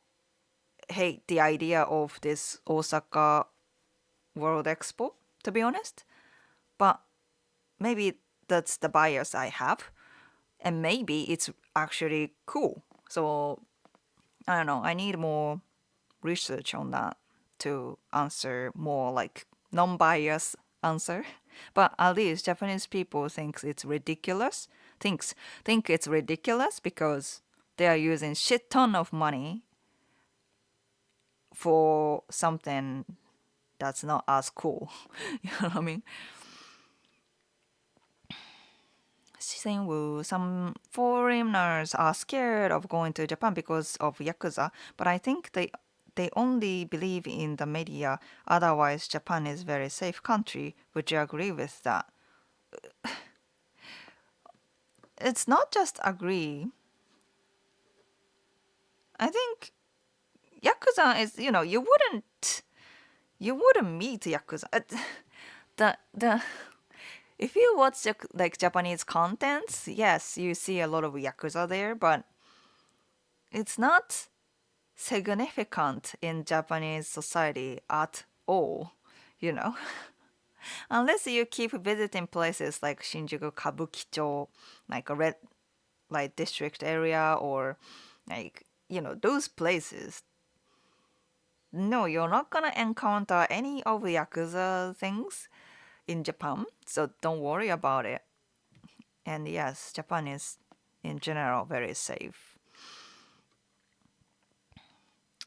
hate the idea of this Osaka World Expo, to be honest. But maybe that's the bias I have. And maybe it's actually cool. So I don't know. I need more research on that to answer more like non-biased answer. But at least Japanese people think it's ridiculous because they are using shit ton of money for something that's not as cool. You know what I mean? Some foreigners are scared of going to Japan because of Yakuza, but I think they only believe in the media. Otherwise, Japan is very safe country. Would you agree with that? It's not just agree. I think Yakuza is, you wouldn't meet Yakuza. The if you watch like Japanese contents, yes, you see a lot of Yakuza there, but it's not significant in Japanese society at all, you know. Unless you keep visiting places like Shinjuku Kabukicho, like a red light district area, or like, those places. No, you're not gonna encounter any of the Yakuza things in Japan, so don't worry about it. And yes, Japan is in general very safe.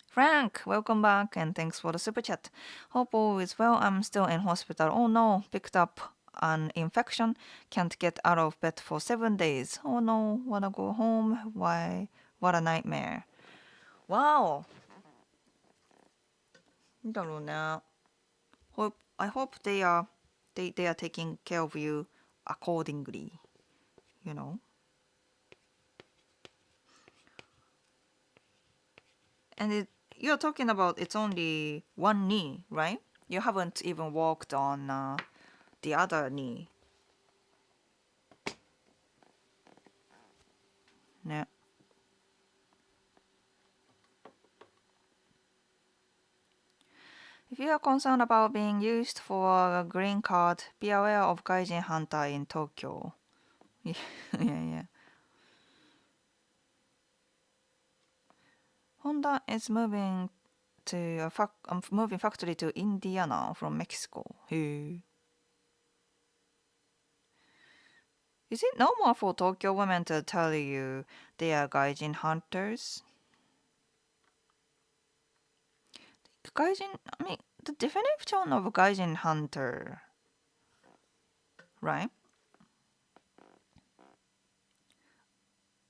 Frank, welcome back and thanks for the super chat. Hope all is well. I'm still in hospital. Oh no, picked up an infection. Can't get out of bed for 7 days. Oh no, wanna go home? Why? What a nightmare. Wow. なんだろうね。I hope they are taking care of you accordingly, you know. And you're talking about it's only one knee, right? You haven't even walked on the other knee. ね。If you are concerned about being used for a green card, be aware of gaijin hunter in Tokyo. Yeah, yeah. Honda is moving factory to Indiana from Mexico. Hey. Is it normal for Tokyo women to tell you they are gaijin hunters? Gaijin, I mean, the definition of gaijin hunter, right?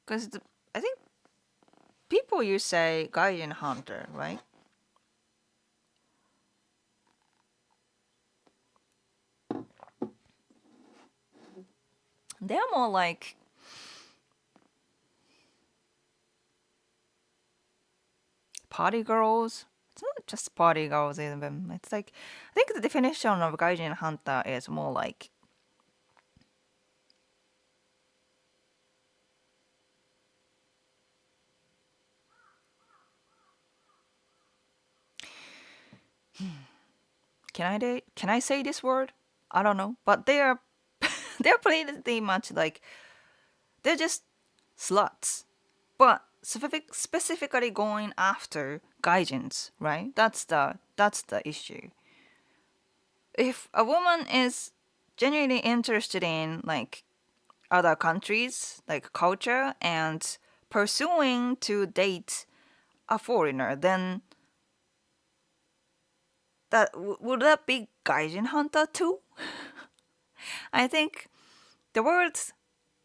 Because I think people you say gaijin hunter, right? They're more like party girls. It's not just party girls even. It's like I think the definition of gaijin hunter is more like can I say this word? I don't know, but they're pretty much like they're just sluts, but specifically going after gaijins, right? That's the issue. If a woman is genuinely interested in like other countries, like culture, and pursuing to date a foreigner, then would that be gaijin hunter too? I think the word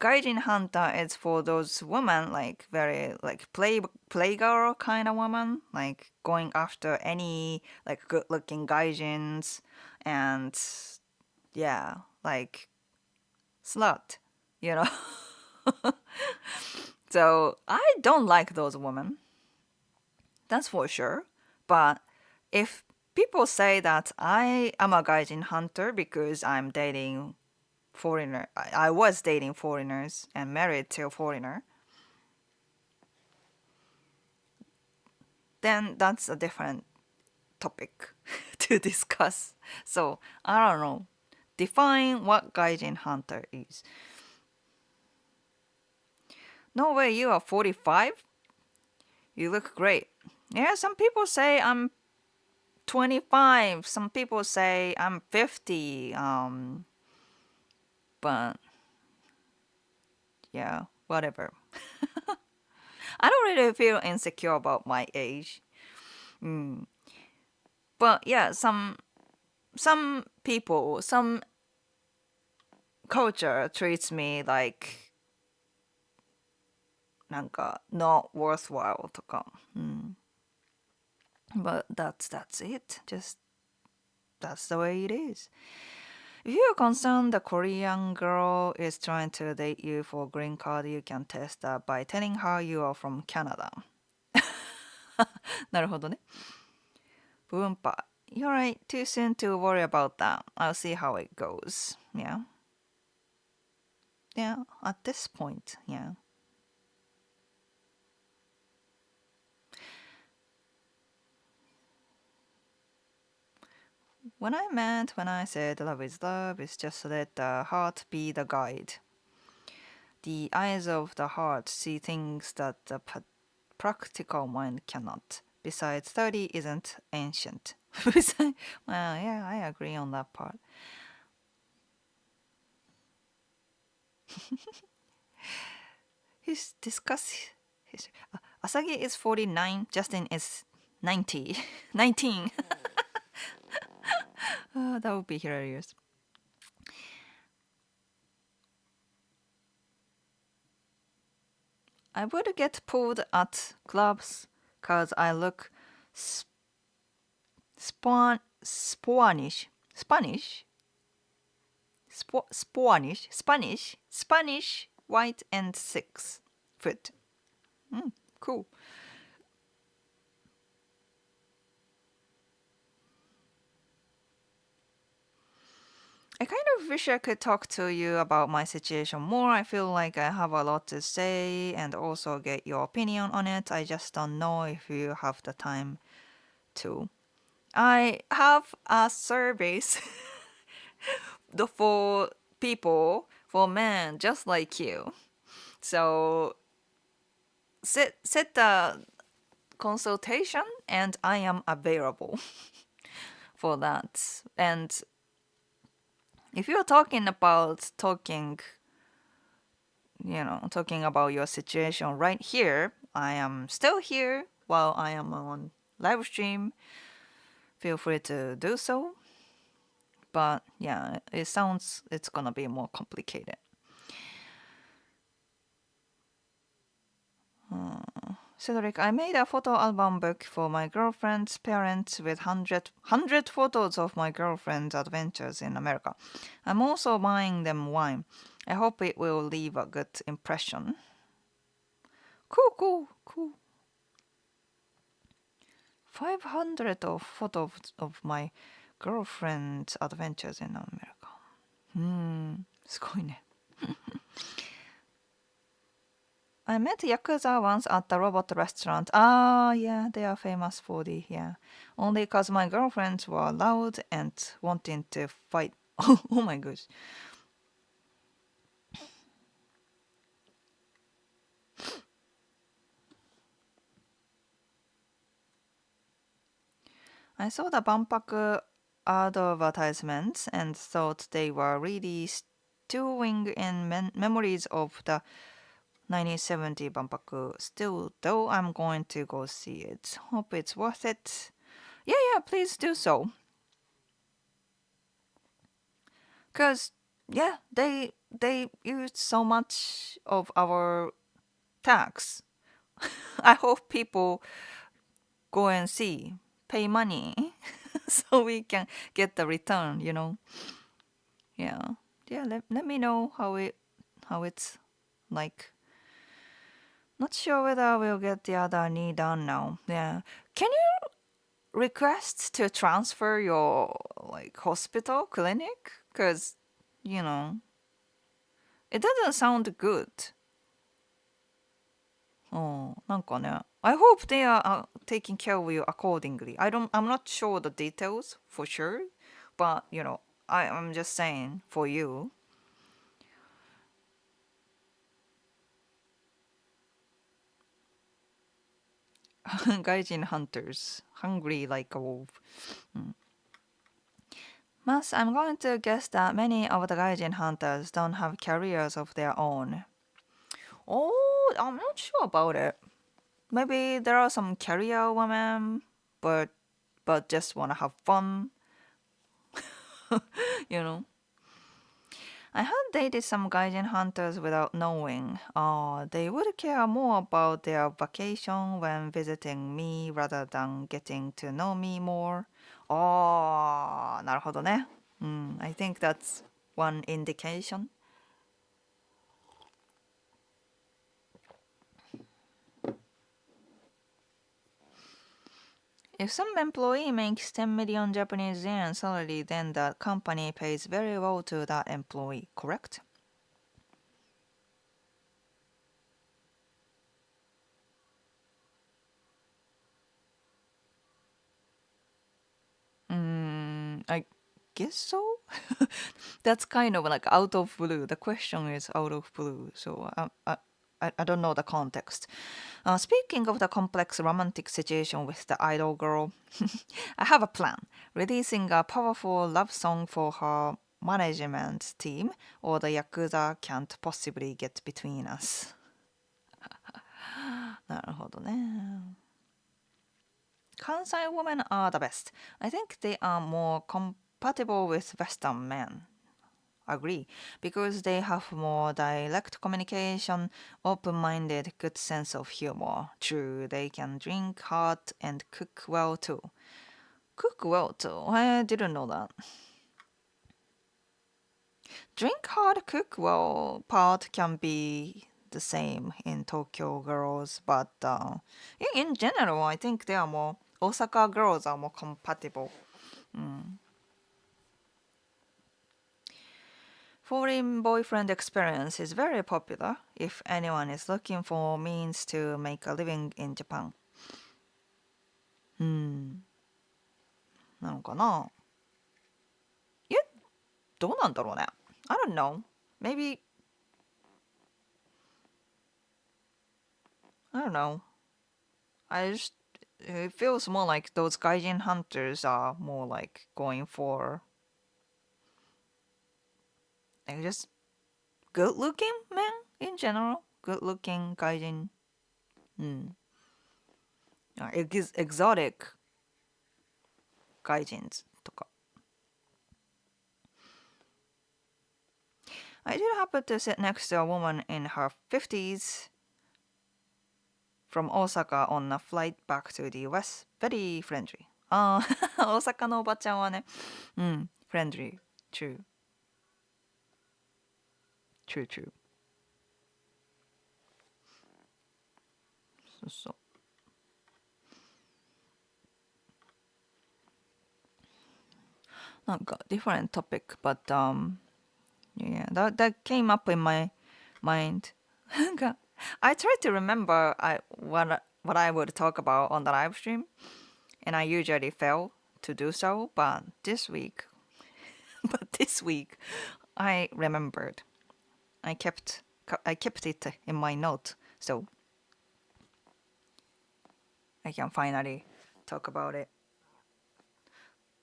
gaijin hunter is for those women like very like playgirl kind of woman, like going after any like good looking gaijins and yeah, like slut, you know. So I don't like those women. That's for sure. But if people say that I am a gaijin hunter because I'm dating foreigner, I was dating foreigners and married to a foreigner, then that's a different topic to discuss. So I don't know. Define what gaijin hunter is. No way, you are 45? You look great. Yeah, some people say I'm 25. Some people say I'm 50. But yeah, whatever. I don't really feel insecure about my age. Mm. But yeah, some people, some culture treats me like なんか not worthwhile とか。Mm. But that's it. Just that's the way it is. If you're concerned the Korean girl is trying to date you for green card, you can test that by telling her you are from Canada. なるほどね。Boompa. You're right. Too soon to worry about that. I'll see how it goes. Yeah. Yeah. At this point, yeah. When I said love is love, is just let the heart be the guide. The eyes of the heart see things that the practical mind cannot. Besides, 30 isn't ancient. Well, yeah, I agree on that part. He's discuss his. Asagi is 49, Justin is 90. 19. That would be hilarious. I would get pulled at clubs because I look Spanish, Spanish, white and 6 foot. Cool. I kind of wish I could talk to you about my situation more. I feel like I have a lot to say and also get your opinion on it. I just don't know if you have the time to. I have a service for people, for men just like you. So set the consultation and I am available for that. And if you're talking about talking about your situation right here, I am still here while I am on live stream. Feel free to do so. But yeah, it sounds it's gonna be more complicated. Cedric, I made a photo album book for my girlfriend's parents with 100 photos of my girlfriend's adventures in America. I'm also buying them wine. I hope it will leave a good impression. Cool, cool, cool. 500 of photos of my girlfriend's adventures in America. すごいね。I met Yakuza once at the robot restaurant. Ah, yeah, they are famous for yeah. Only because my girlfriends were loud and wanting to fight. Oh my gosh. I saw the Banpaku advertisements and thought they were really stewing in memories of the 1970 Banpaku. Still, though, I'm going to go see it. Hope it's worth it. Yeah, please do so. Cause yeah, they used so much of our tax. I hope people go and see, pay money, so we can get the return. Yeah, yeah. Let me know how it's like. Not sure whether we'll get the other knee done now. Yeah. Can you request to transfer your like hospital clinic? Cause you know it doesn't sound good. Oh, なんかね. I hope they are taking care of you accordingly. I'm not sure the details for sure, but I'm just saying for you. Gaijin hunters, hungry like a wolf. Mas, I'm going to guess that many of the Gaijin hunters don't have careers of their own. Oh, I'm not sure about it. Maybe there are some career women, but just wanna have fun, you know. I had dated some Gaijin hunters without knowing. They would care more about their vacation when visiting me rather than getting to know me more. なるほどね. I think that's one indication. If some employee makes 10 million Japanese yen salary, then the company pays very well to that employee, correct? I guess so. That's kind of like out of blue. The question is out of blue, so I don't know the context. Speaking of the complex romantic situation with the idol girl, I have a plan. Releasing a powerful love song for her management team, or the Yakuza can't possibly get between us. なるほどね。Kansai women are the best. I think they are more compatible with Western men. Agree, because they have more direct communication, open-minded, good sense of humor. True, they can drink hard and cook well too. Cook well too. I didn't know that. Drink hard, cook well part can be the same in Tokyo girls, but in general, I think they are more Osaka girls are more compatible. Foreign boyfriend experience is very popular if anyone is looking for means to make a living in Japan. なのかな。いや、どうなんだろうね。I don't know. Maybe, I don't know. I just, it feels more like those gaijin hunters are more like going for like just good looking men in general. Good looking gaijin. うん。exotic gaijins とか。I did happen to sit next to a woman in her 50s from Osaka on a flight back to the US. Very friendly. ああ、大阪のおばちゃんはね、うん、friendly. True. True, true. そうそう。なんか different topic, but yeah, that came up in my mind. なんか I tried to remember what I would talk about on the live stream, and I usually fail to do so, but this week I remembered. I kept it in my note, so I can finally talk about it.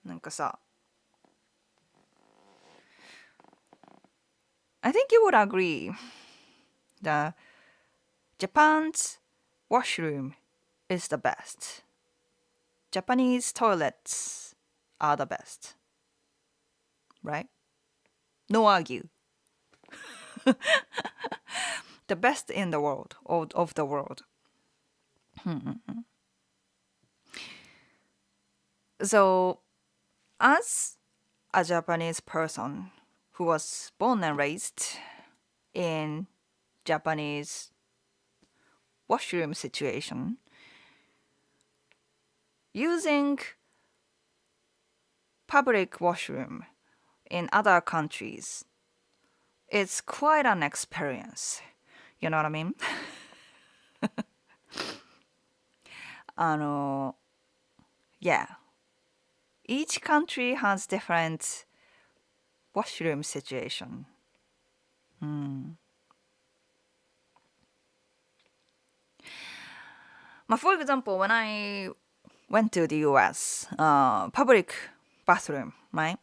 なんかさ、I think you would agree that Japan's washroom is the best. Japanese toilets are the best. Right? No argue. The best in the world, of the world. So, as a Japanese person who was born and raised in Japanese washroom situation, using public washroom in other countries, it's quite an experience. You know what I mean? あの、yeah. Each country has different washroom situation. For example, when I went to the US, public bathroom, right?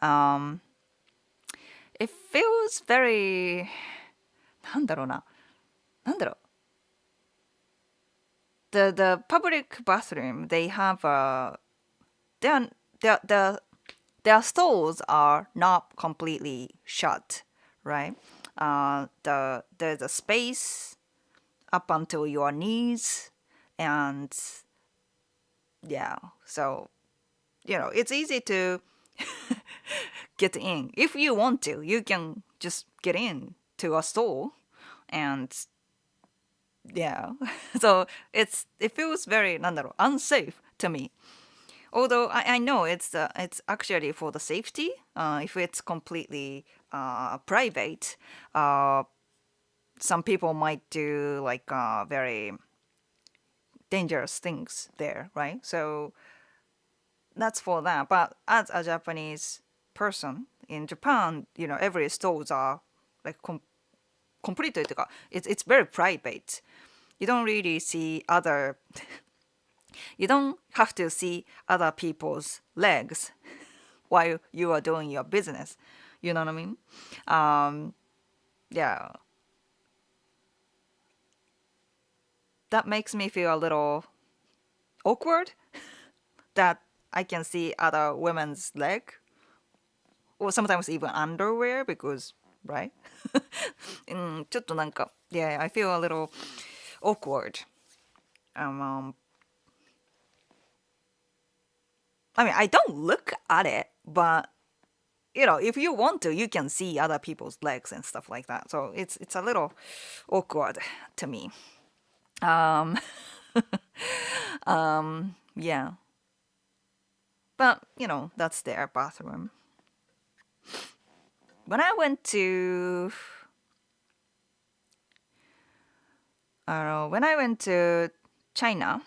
It feels very なんだろうな。なんだろう。The public bathroom, they have their their their stalls are not completely shut, right? There's a space up until your knees, and yeah, so it's easy to get in. If you want to, you can just get in to a stall, and yeah, so it feels very なんだろう unsafe to me. Although I know it's actually for the safety. If it's completely private, some people might do like very dangerous things there, right? So that's for that. But as a Japanese person in Japan, every stores are like completely, it's very private. You don't really see other. You don't have to see other people's legs while you are doing your business. You know what I mean? Yeah. That makes me feel a little awkward that I can see other women's leg or sometimes even underwear because, right? ちょっとなんか yeah, I feel a little awkward. I mean, I don't look at it, but if you want to, you can see other people's legs and stuff like that. So it's a little awkward to me. Um, yeah. But, that's their bathroom. When I went to, I don't know, when I went to China,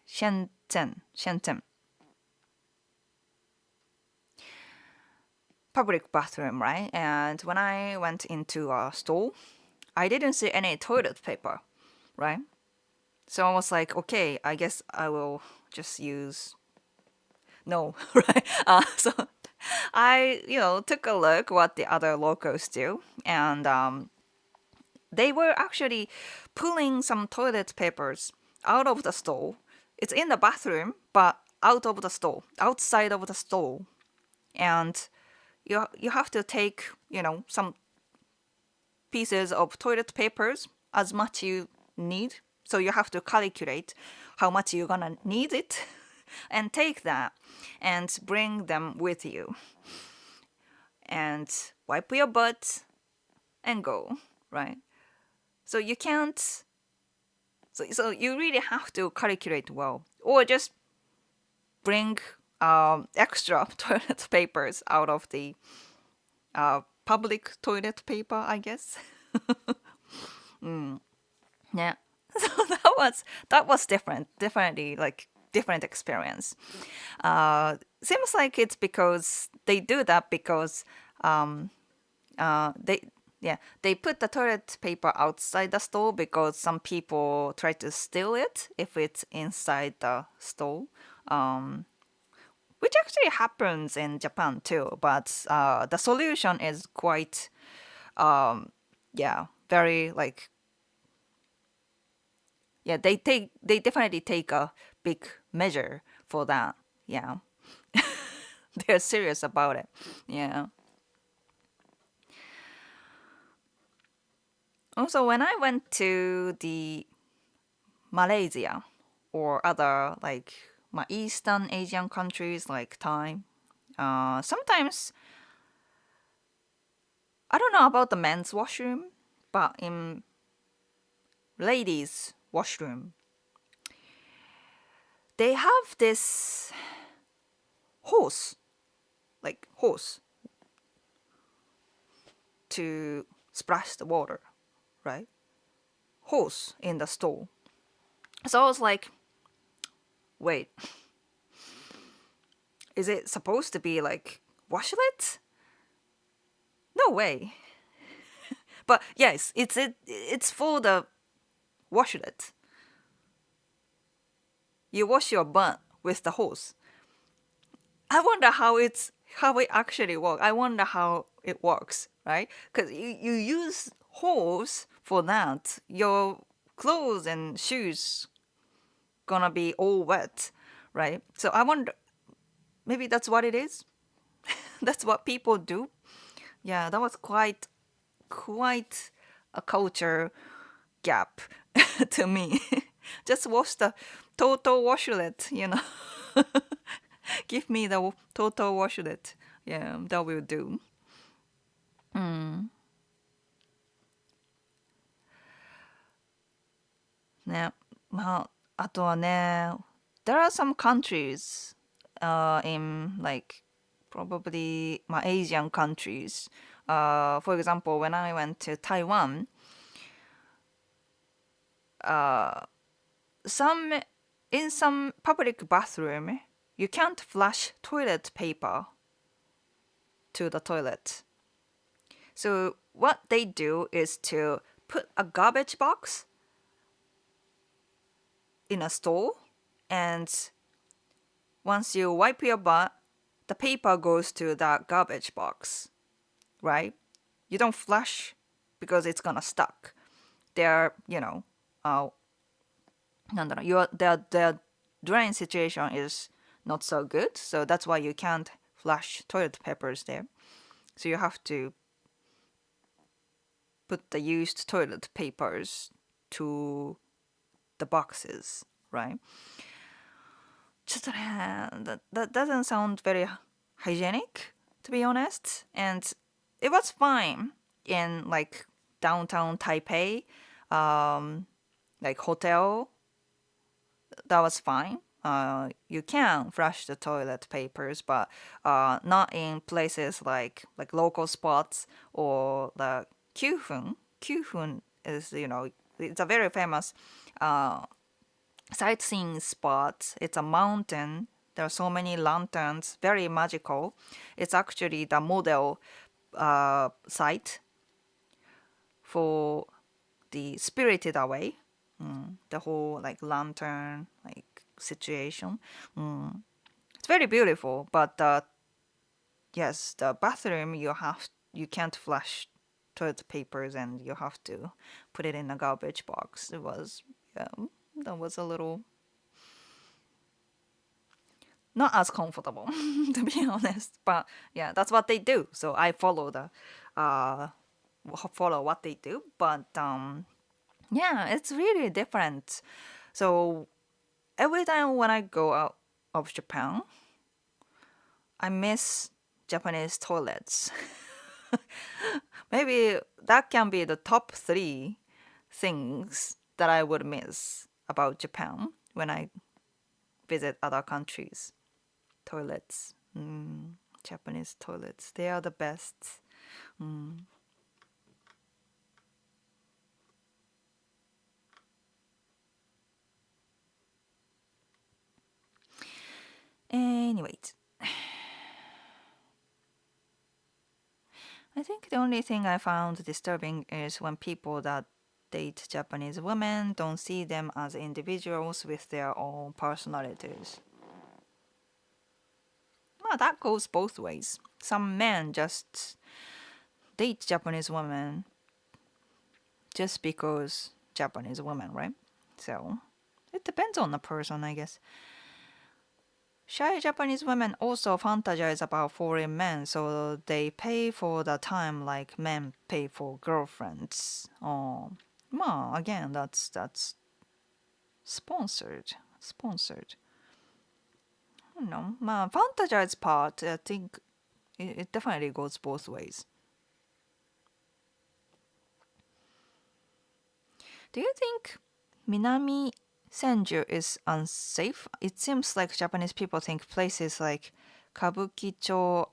Shenzhen, public bathroom, right? And when I went into a store, I didn't see any toilet paper, right? So I was like, okay, I guess I will just use no, right? So I, took a look what the other locals do, and they were actually pulling some toilet papers out of the stall. It's in the bathroom, but out of the stall, outside of the stall, and you have to take some pieces of toilet papers as much you need. So you have to calculate how much you're gonna need it, and take that and bring them with you, and wipe your butt and go, right? So you can't. So you really have to calculate well, or just bring extra toilet papers out of the public toilet paper, I guess. Yeah. So that was different. Definitely like different experience. Seems like it's because they do that because they they put the toilet paper outside the store because some people try to steal it if it's inside the store, which actually happens in Japan too. But the solution is quite very like they definitely take a big measure for that. Yeah. They're serious about it. Yeah. Also, when I went to the Malaysia or other like my Eastern Asian countries like Thai, sometimes I don't know about the men's washroom, but in ladies' washroom, they have this hose, like hose, to splash the water, right? Hose in the store. So I was like, wait, is it supposed to be like washlet? No way. But yes, it's for the washlet. You wash your butt with the hose. I wonder how it actually works. I wonder how it works, right? Because you use hose for that. Your clothes and shoes gonna be all wet, right? So I wonder, maybe that's what it is. That's what people do. Yeah, that was quite a culture gap to me. Just wash the total washlet. Give me the total washlet. Yeah, that will do. ね。まあ、あとはね、there are some countries in like probably Asian countries. For example, when I went to Taiwan, some in some public bathroom, you can't flush toilet paper to the toilet. So what they do is to put a garbage box in a stall, and once you wipe your butt, the paper goes to that garbage box, right? You don't flush because it's gonna stuck. They're, their drain situation is not so good, so that's why you can't flush toilet papers there. So you have to put the used toilet papers to the boxes, right? ちょっとね、that doesn't sound very hygienic, to be honest. And it was fine in like downtown Taipei, like hotel. That was fine. You can flush the toilet papers, but not in places like local spots or the Kyufun. Kyufun is it's a very famous sightseeing spot. It's a mountain There are so many lanterns, very magical. It's actually the model site for the Spirited Away, the whole like lantern like situation. It's very beautiful, but yes, the bathroom you can't flush toilet papers and you have to put it in a garbage box. It was yeah, that was a little not as comfortable to be honest. But yeah, that's what they do. So I uh follow what they do. But yeah, it's really different. So every time when I go out of Japan, I miss Japanese toilets. Maybe that can be the top three things that I would miss about Japan when I visit other countries. Toilets. Japanese toilets. They are the best. Anyways, I think the only thing I found disturbing is when people that date Japanese women don't see them as individuals with their own personalities. Well, that goes both ways. Some men just date Japanese women just because Japanese women, right? So it depends on the person, I guess. Shy Japanese women also fantasize about foreign men, so they pay for the time like men pay for girlfriends. Oh, well, again, that's sponsored. Sponsored. No, fantasize part. I think it definitely goes both ways. Do you think Minami Senju is unsafe? It seems like Japanese people think places like Kabukicho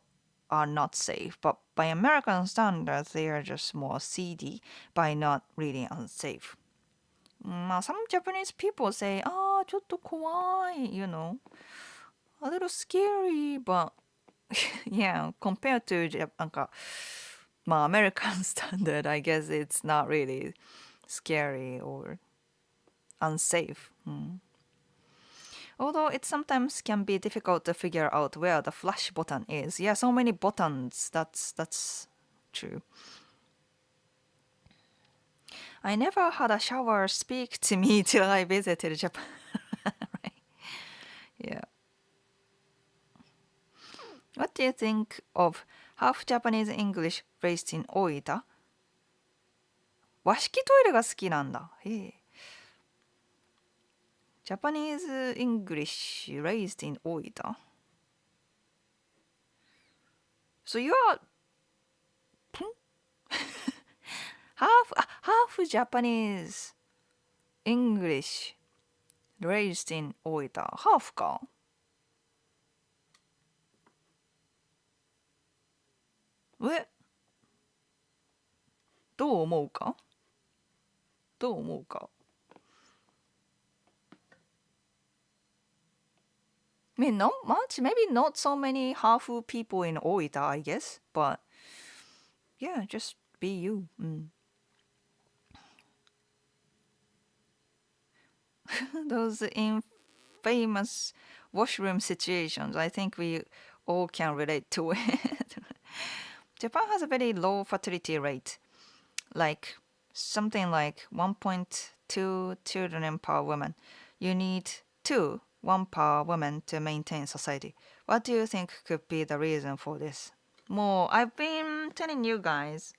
are not safe, but by American standards, they are just more seedy by not really unsafe. Some Japanese people say, ちょっと怖い, a little scary, but yeah, compared to American standard, I guess it's not really scary or unsafe. Although it sometimes can be difficult to figure out where the flash button is. Yeah, so many buttons. That's true. I never had a shower speak to me till I visited Japan. Right? Yeah. What do you think of half Japanese English raised in Oita? 和式トイレが好きなんだ。へえ。Japanese English raised in Oita. So you are half Japanese English raised in Oita. Half か。どう思うかどう思うか I mean, not much. Maybe not so many half people in Oita, I guess. But yeah, just be you. Those infamous washroom situations, I think we all can relate to it. Japan has a very low fertility rate, like something like 1.2 children per woman. You need one per woman to maintain society. What do you think could be the reason for this? More, I've been telling you guys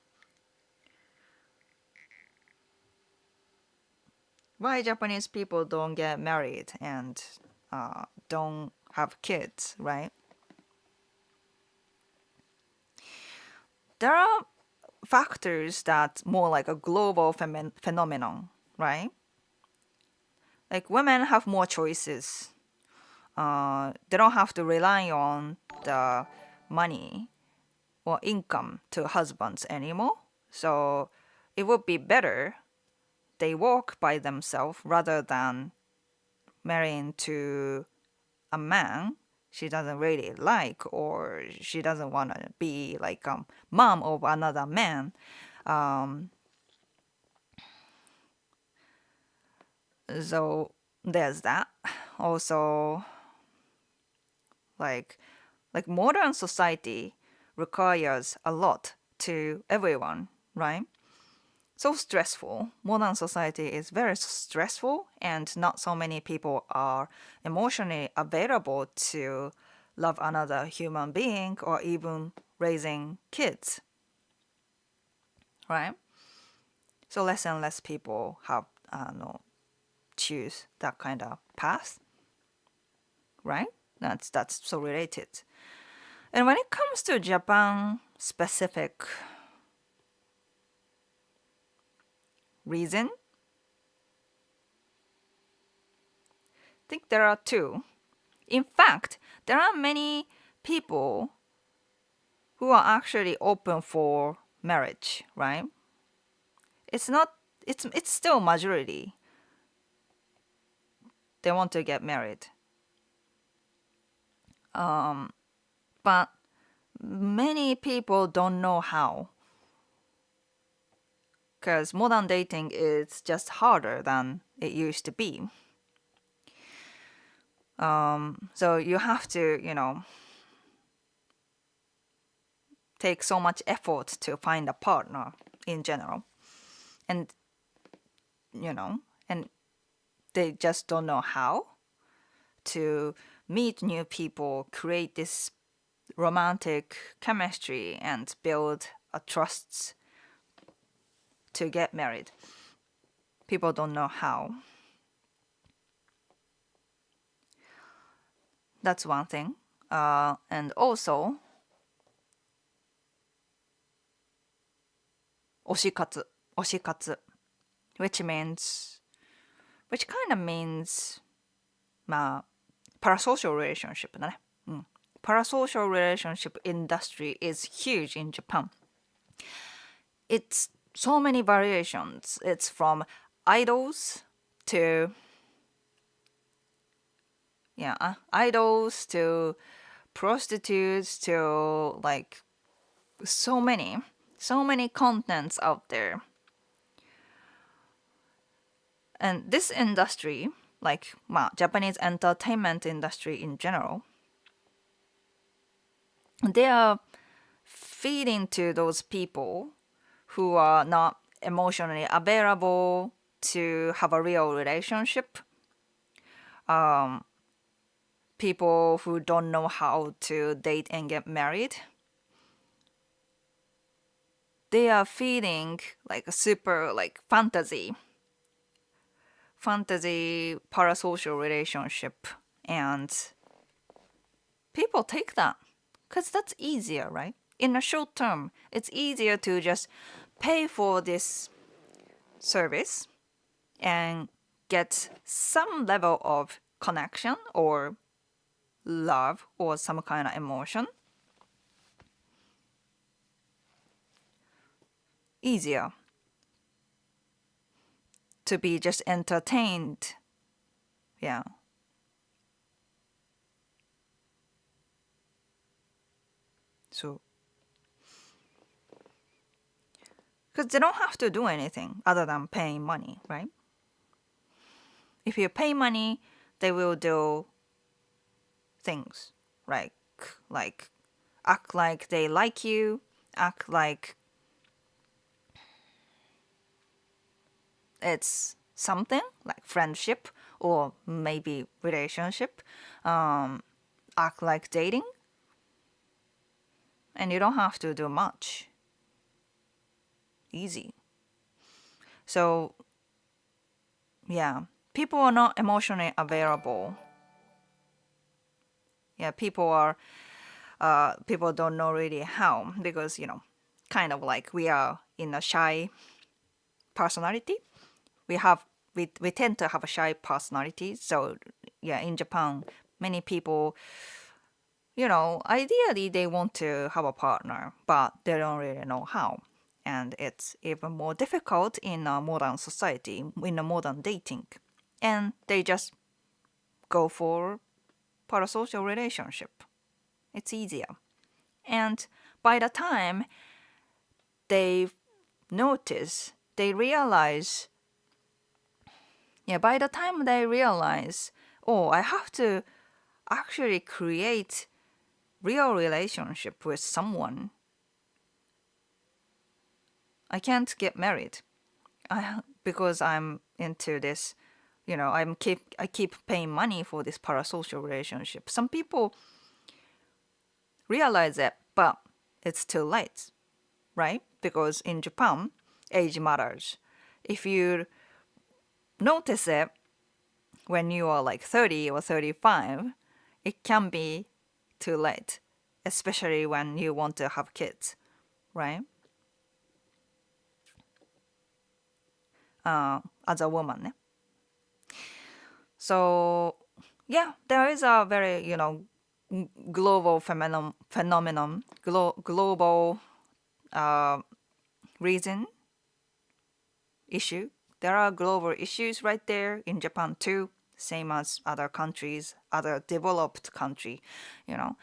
why Japanese people don't get married and don't have kids, right? There are factors that more like a global phenomenon, right? Like women have more choices. They don't have to rely on the money or income to husbands anymore. So it would be better they work by themselves rather than marrying to a man she doesn't really like, or she doesn't want to be like mom of another man. Um, so there's that. Also, like modern society requires a lot to everyone, right? So stressful. Modern society is very stressful, and not so many people are emotionally available to love another human being or even raising kids, right? So less and less people have no, choose that kind of path, right? That's so related. And when it comes to Japan specific reason, I think there are two. In fact, there are many people who are actually open for marriage, right? It's not it's still majority. They want to get married. But many people don't know how, because modern dating is just harder than it used to be. So you have to, take so much effort to find a partner in general. And, you know, and they just don't know how to meet new people, create this romantic chemistry, and build a trust to get married. People don't know how. That's one thing. And also, 推し活, which means, which kind of means, まあ parasocial relationship だね。Parasocial relationship industry is huge in Japan. It's so many variations. It's from idols to idols to prostitutes to like so many contents out there. And this industry, like Japanese entertainment industry in general, they are feeding to those people who are not emotionally available to have a real relationship. People who don't know how to date and get married. They are feeding like a super like fantasy parasocial relationship, and people take that because that's easier, right? In the short term, it's easier to just pay for this service and get some level of connection or love or some kind of emotion. Easier to be just entertained. Yeah. So, because they don't have to do anything other than paying money, right? If you pay money, they will do things like act like they like you, act like it's something like friendship or maybe relationship, act like dating, and you don't have to do much. Easy. So yeah, people are not emotionally available. Yeah, people don't know really how, because kind of like we are in a shy personality. We tend to have a shy personality. So yeah, in Japan, many people, ideally they want to have a partner, but they don't really know how. And it's even more difficult in a modern society, in a modern dating. And they just go for parasocial relationship. It's easier. And by the time they notice, they realize, by the time they realize, oh, I have to actually create real relationship with someone. I can't get married because I'm into this, I keep paying money for this parasocial relationship. Some people realize it, but it's too late, right? Because in Japan, age matters. If you notice it when you are like 30 or 35, it can be too late, especially when you want to have kids, right? As a woman, né? So yeah, there is a very global phenomenon, global reason issue. There are global issues right there in Japan too, same as other countries, other developed country, and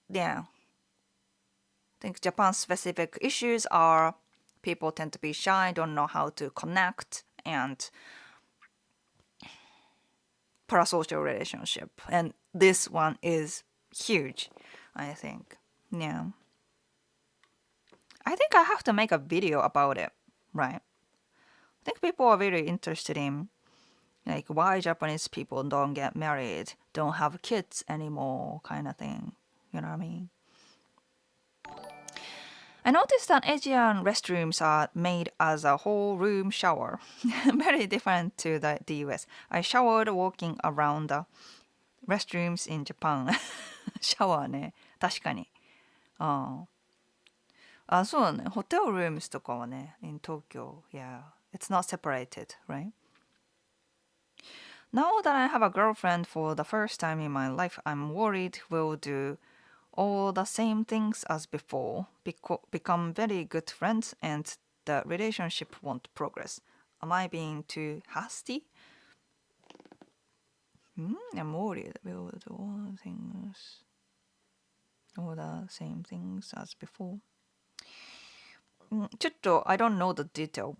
yeah, I think Japan specific issues are people tend to be shy, don't know how to connect, and parasocial relationship. And this one is huge, I think. Yeah. I think I have to make a video about it, right? I think people are very interested in like why Japanese people don't get married, don't have kids anymore, kind of thing. You know what I mean? I noticed that Asian restrooms are made as a whole room shower. Very different to the US. I showered walking around the restrooms in Japan. シャワーね。確かに。そうだね。ホテル rooms とかはね、in Tokyo, yeah, it's not separated, right? Now that I have a girlfriend for the first time in my life, I'm worried we'll do all the same things as before, become very good friends, and the relationship won't progress. Am I being too hasty? I'm worried we'll do all the same things as before. ちょっと I don't know the detail,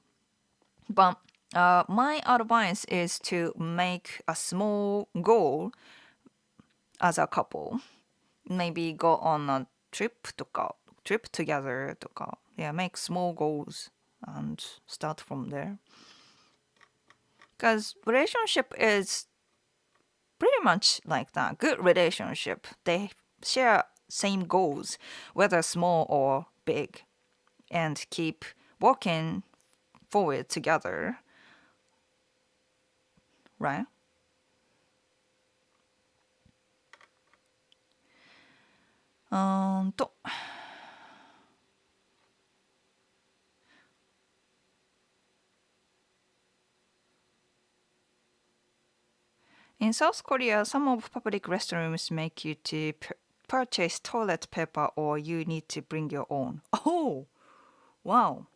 but my advice is to make a small goal as a couple. Maybe go on a trip together とか yeah, make small goals and start from there. Because relationship is pretty much like that. Good relationship, they share same goals, whether small or big, and keep walking forward together, right? In South Korea, some of public restrooms make you to purchase toilet paper or you need to bring your own. Oh, wow.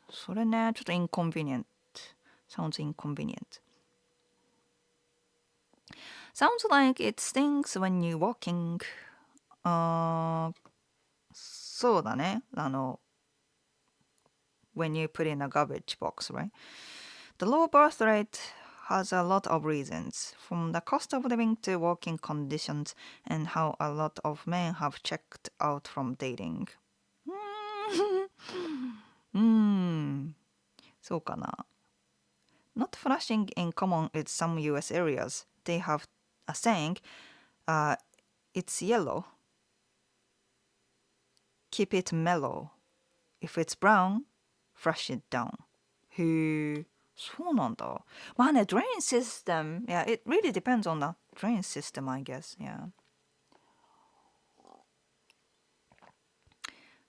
それね、ちょっと inconvenient. Sounds inconvenient. Sounds like it stinks when you're walking. そうだね。when you put in a garbage box, right? The low birth rate has a lot of reasons, from the cost of living to working conditions and how a lot of men have checked out from dating. そうかな。Not flashing in common with some US areas. They have a saying, it's yellow. Keep it mellow. If it's brown, flush it down. へえ、そうなんだ。まあね、drain system, yeah, it really depends on the drain system, I guess, yeah.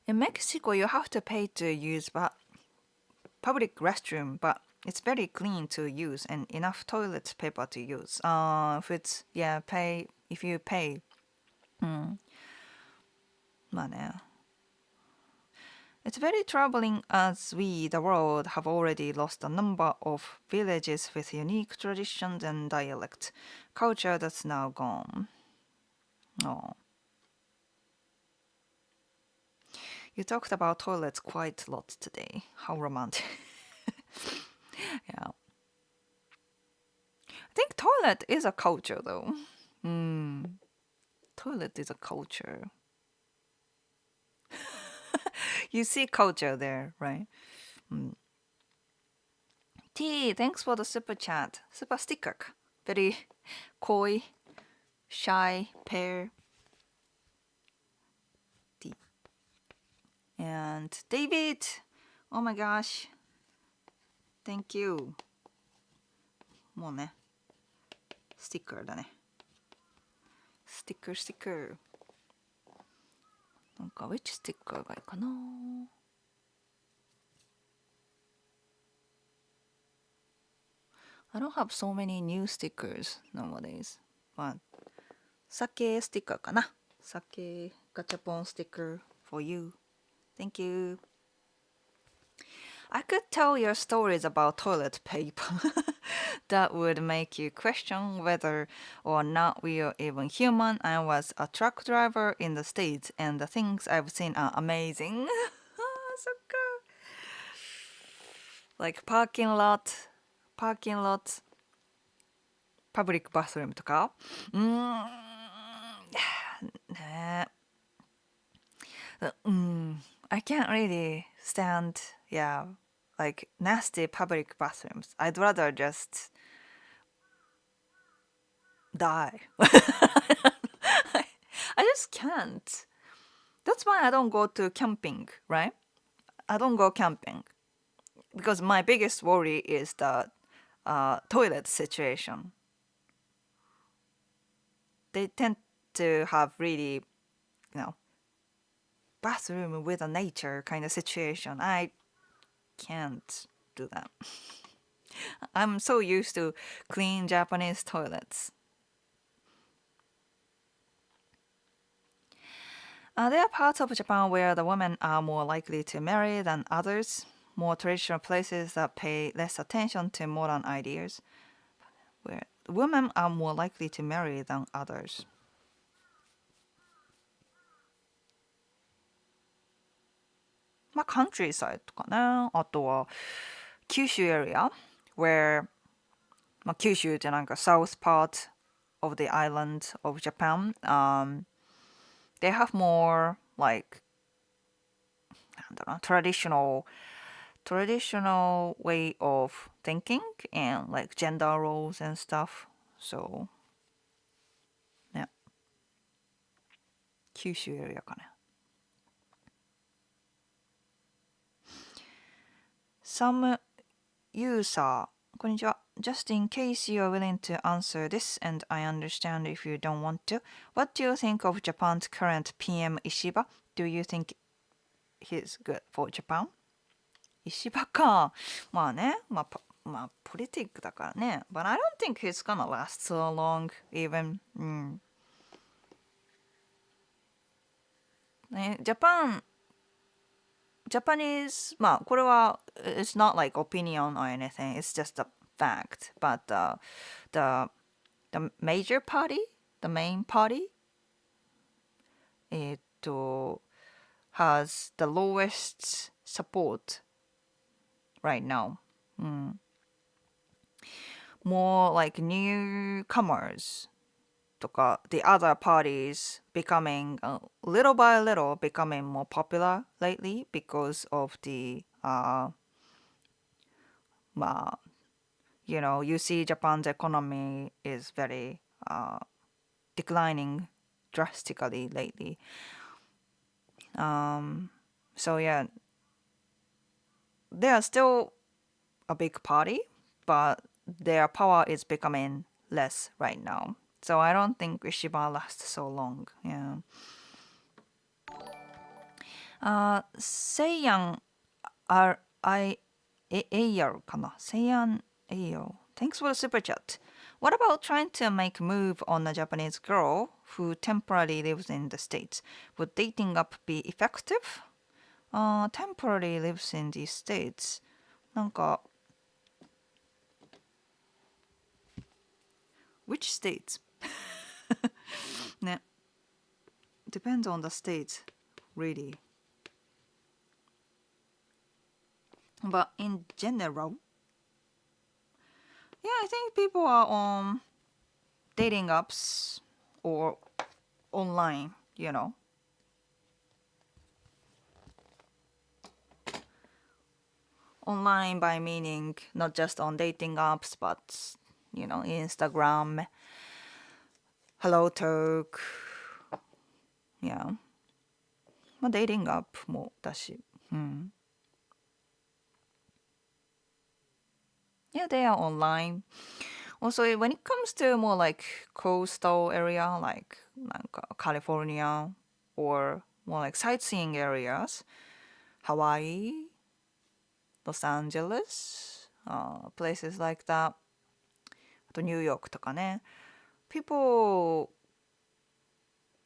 In Mexico, you have to pay to use public restroom, but it's very clean to use and enough toilet paper to use. If you pay. まあね。It's very troubling as we, the world, have already lost a number of villages with unique traditions and dialect. Culture that's now gone. Oh. You talked about toilets quite a lot today. How romantic. Yeah. I think toilet is a culture though. Toilet is a culture. You see culture there, right? T, thanks for the super chat. Super sticker. Very coy, shy pair. T. And David. Oh my gosh. Thank you. もうね、スティッカーだね。スティッカースティッカー。なんか which スティッカーがいいかな。I don't have so many new stickers nowadays. But 酒スティッカーかな。酒ガチャポンスティッカー for you. Thank you. I could tell your stories about toilet paper. That would make you question whether or not we are even human. I was a truck driver in the States, and the things I've seen are amazing. そっか。Like parking lot, public bathroom とか。ね。I can't really stand, yeah, like nasty public bathrooms. I'd rather just die. I just can't. That's why I don't go to camping, right? I don't go camping because my biggest worry is the toilet situation. They tend to have really, bathroom with a nature kind of situation. I can't do that. I'm so used to clean Japanese toilets. There are parts of Japan where the women are more likely to marry than others, more traditional places that pay less attention to modern ideas, where women are more likely to marry than others. Countryside とかね。あとは九州 area where 九州ってなんか south part of the island of Japan. They have more like なんだろうな traditional way of thinking and like gender roles and stuff. So ね、九州エリアかね。Some user こんにちは。Just in case you are willing to answer this, and I understand if you don't want to, what do you think of Japan's current PM Ishiba? Do you think he's good for Japan? 石破か。まあね。ポリティックだからね。But I don't think he's gonna last so long, even. ね、Japanese, これは it's not like opinion or anything, it's just a fact. But the major party, the main party, has the lowest support right now. More like newcomers とか the other parties becoming little by little becoming more popular lately because of the you see Japan's economy is very declining drastically lately. So yeah, they are still a big party, but their power is becoming less right now. So I don't think Ishiba lasts so long. Yeah. Seiyan Ayer かな Seiyan Ayer. Thanks for the super chat. What about trying to make a move on a Japanese girl who temporarily lives in the States? Would dating up be effective? temporarily lives in the States. なんか which states? ね depends on the state, really. But in general, yeah, I think people are on dating apps or online, you know. Online by meaning not just on dating apps, but, you know, Instagram, Hello Talk, yeah. まあ、デイティングアップもだし。うん。Yeah, they are online. Also, when it comes to more like coastal area, like なんか California or more like sightseeing areas, Hawaii, Los Angeles, places like that. あとニューヨークとかね。People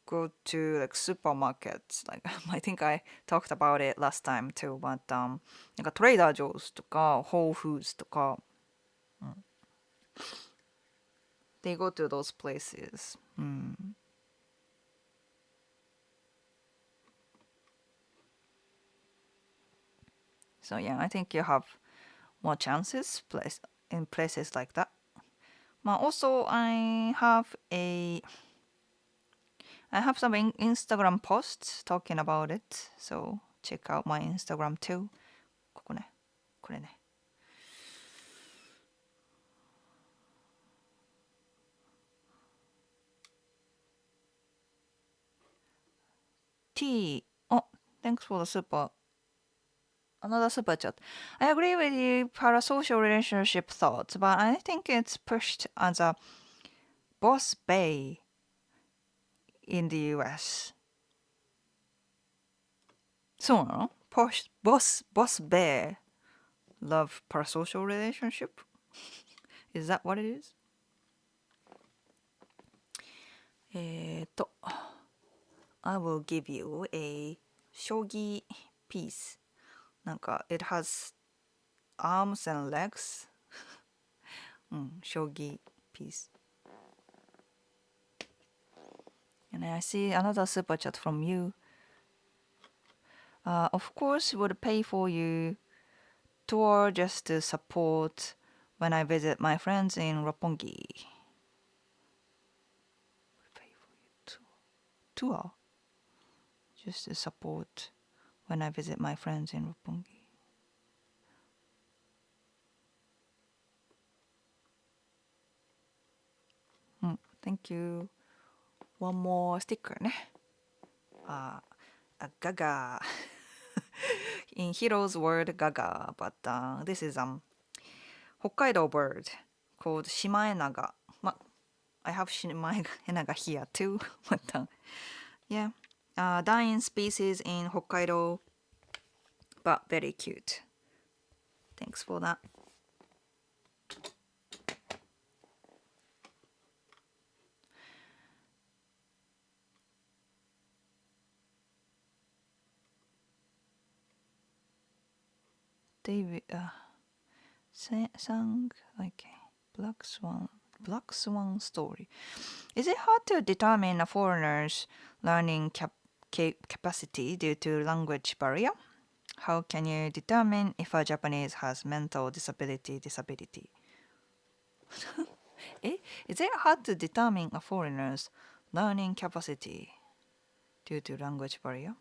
go to like supermarkets. Like I think I talked about it last time too, but なんかトレーダー・ジョーズとか Whole Foods とか they go to those places. うん。So yeah, I think you have more chances in places like that. Also I have some Instagram posts talking about it, so check out my Instagram too. ここね、これね。T. Oh, thanks for the super. Another super chat. I agree with you parasocial relationship thoughts, but I think it's pushed as a boss bay in the US. そうなの boss bear love parasocial relationship? Is that what it is? I will give you a shogi piece. なんか it has arms and legs. うん、shogi piece. And I see another super chat from you. Of course, would pay for you tour just to support when I visit my friends in Roppongi. Pay for you tour just to support when I visit my friends in Roppongi. Thank you. One more sticker ね。Gaga. In Hiro's word, gaga, but this is Hokkaido bird called Shimaenaga. I have Shimaenaga here too, but yeah, dying species in Hokkaido, but very cute. Thanks for that. David sang like Black Swan story. Is it hard to determine a foreigner's learning capacity due to language barrier? How can you determine if a Japanese has mental disability? Is it hard to determine a foreigner's learning capacity due to language barrier?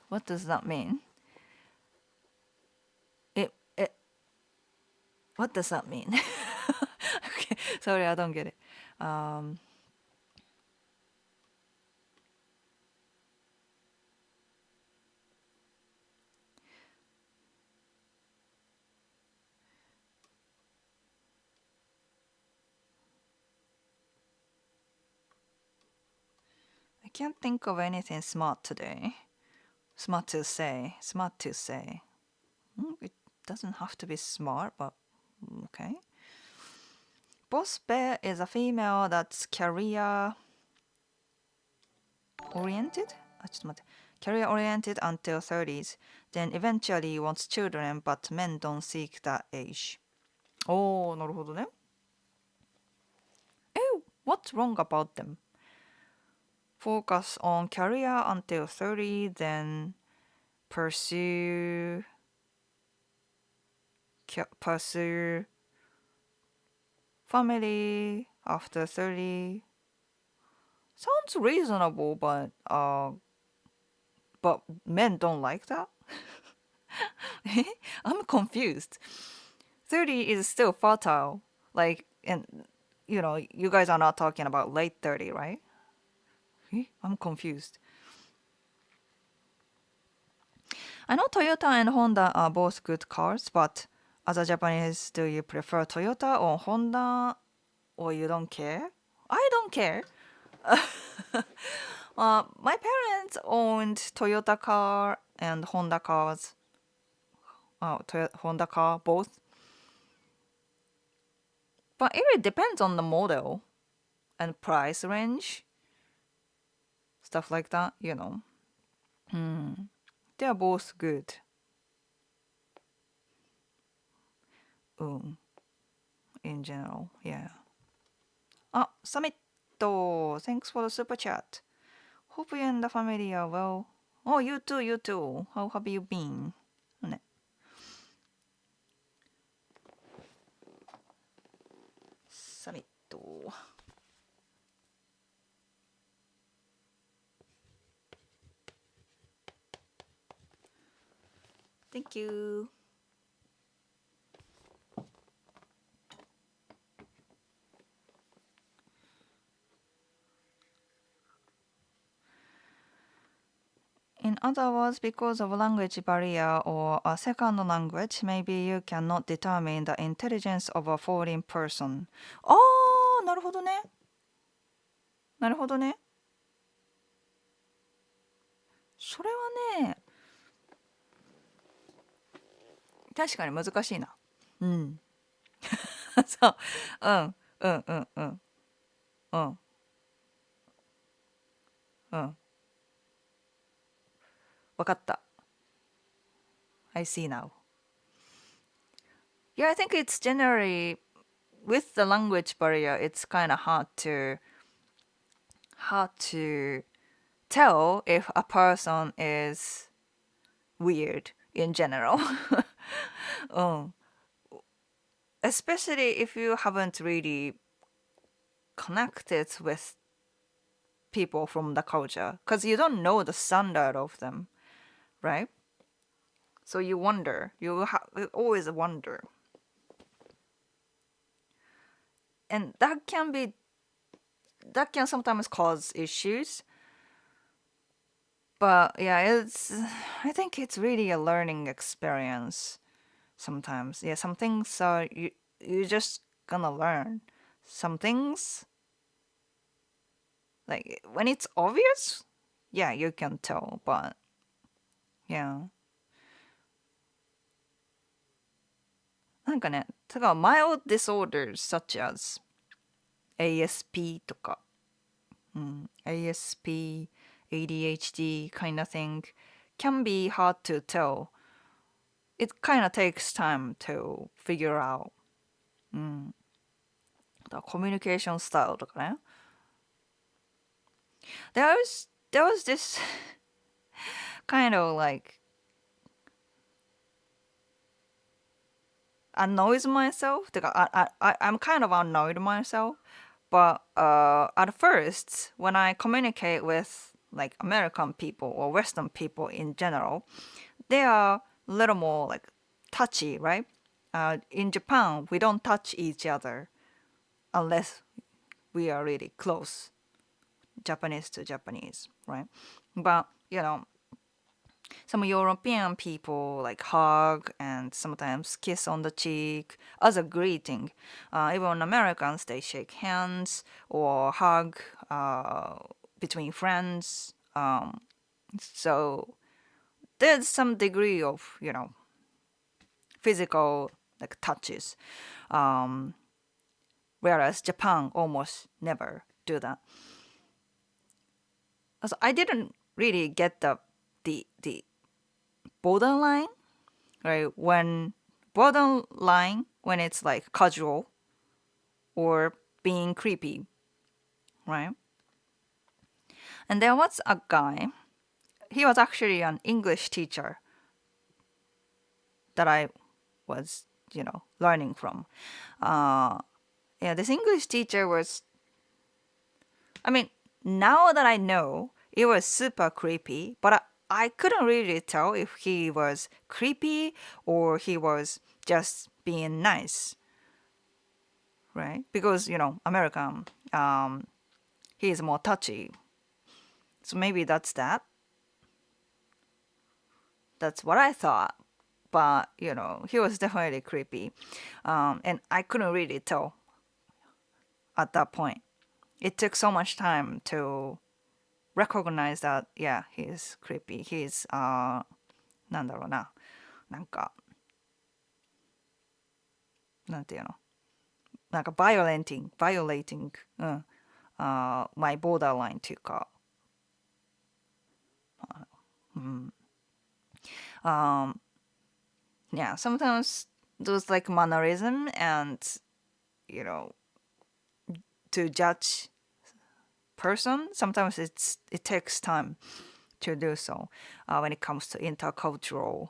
What does that mean? What does that mean? Okay, sorry, I don't get it. I can't think of anything smart today. Smart to say. It doesn't have to be smart, but okay. Boss bear is a female that's career oriented. ちょっと待って。Career oriented until 30s, then eventually wants children, but men don't seek that age. おー、なるほどね。What's wrong about them? Focus on career until 30, then pursue family after 30. Sounds reasonable, but men don't like that. I'm confused. 30 is still fertile. Like, and you guys are not talking about late 30, right? I'm confused. I know Toyota and Honda are both good cars, but as a Japanese, do you prefer Toyota or Honda, or you don't care? I don't care. My parents owned Toyota car and Honda cars. Honda car, both. But it really depends on the model and price range. Stuff like that, They are both good. In general, yeah. Summit. Thanks for the super chat. Hope you and the family are well. Oh, you too, you too. How have you been? ね。サミット。Thank you. In other words, because of language barrier or a second language, maybe you cannot determine the intelligence of a foreign person. ああ、なるほどね。なるほどね。それはね、確かに難しいな。うん。そう。うん。うんうんうん。うん。うん。わかった。I see now. Yeah, I think it's generally with the language barrier, it's kind of hard to tell if a person is weird in general. うん。Especially if you haven't really connected with people from the culture, because you don't know the standard of them, right? So you wonder. You always wonder, and that can sometimes cause issues. But yeah, I think it's really a learning experience sometimes. Yeah, some things are you just gonna learn. Some things like when it's obvious, yeah, you can tell, but yeah. なんかね、だから mild disorders such as ASP とか、ASP, ADHD kind of thing can be hard to tell. It kind of takes time to figure out. だからコミュニケーションスタイルとかね。There was this kind of like annoys myself. I'm kind of annoyed myself. But at first, when I communicate with like American people or Western people in general, they are a little more like touchy, right? In Japan, we don't touch each other unless we are really close, Japanese to Japanese, right? But some European people like hug and sometimes kiss on the cheek as a greeting. Even Americans, they shake hands or hug between friends. So there's some degree of, physical like touches. Whereas Japan almost never do that. So I didn't really get the borderline, right? When borderline when it's like casual or being creepy, right? And there was a guy. He was actually an English teacher that I was, learning from. Uh, yeah, this English teacher was. I mean, now that I know, it was super creepy, but I couldn't really tell if he was creepy or he was just being nice, right? Because American, he is more touchy, so maybe that's that. That's what I thought. But he was definitely creepy, and I couldn't really tell at that point. It took so much time to recognize that, yeah, he's creepy. He's なんだろうな、なんかなんていうの、なんか violating、my borderline っていうか、um, yeah, sometimes those like mannerism and you know to judge person, sometimes it takes time to do so when it comes to intercultural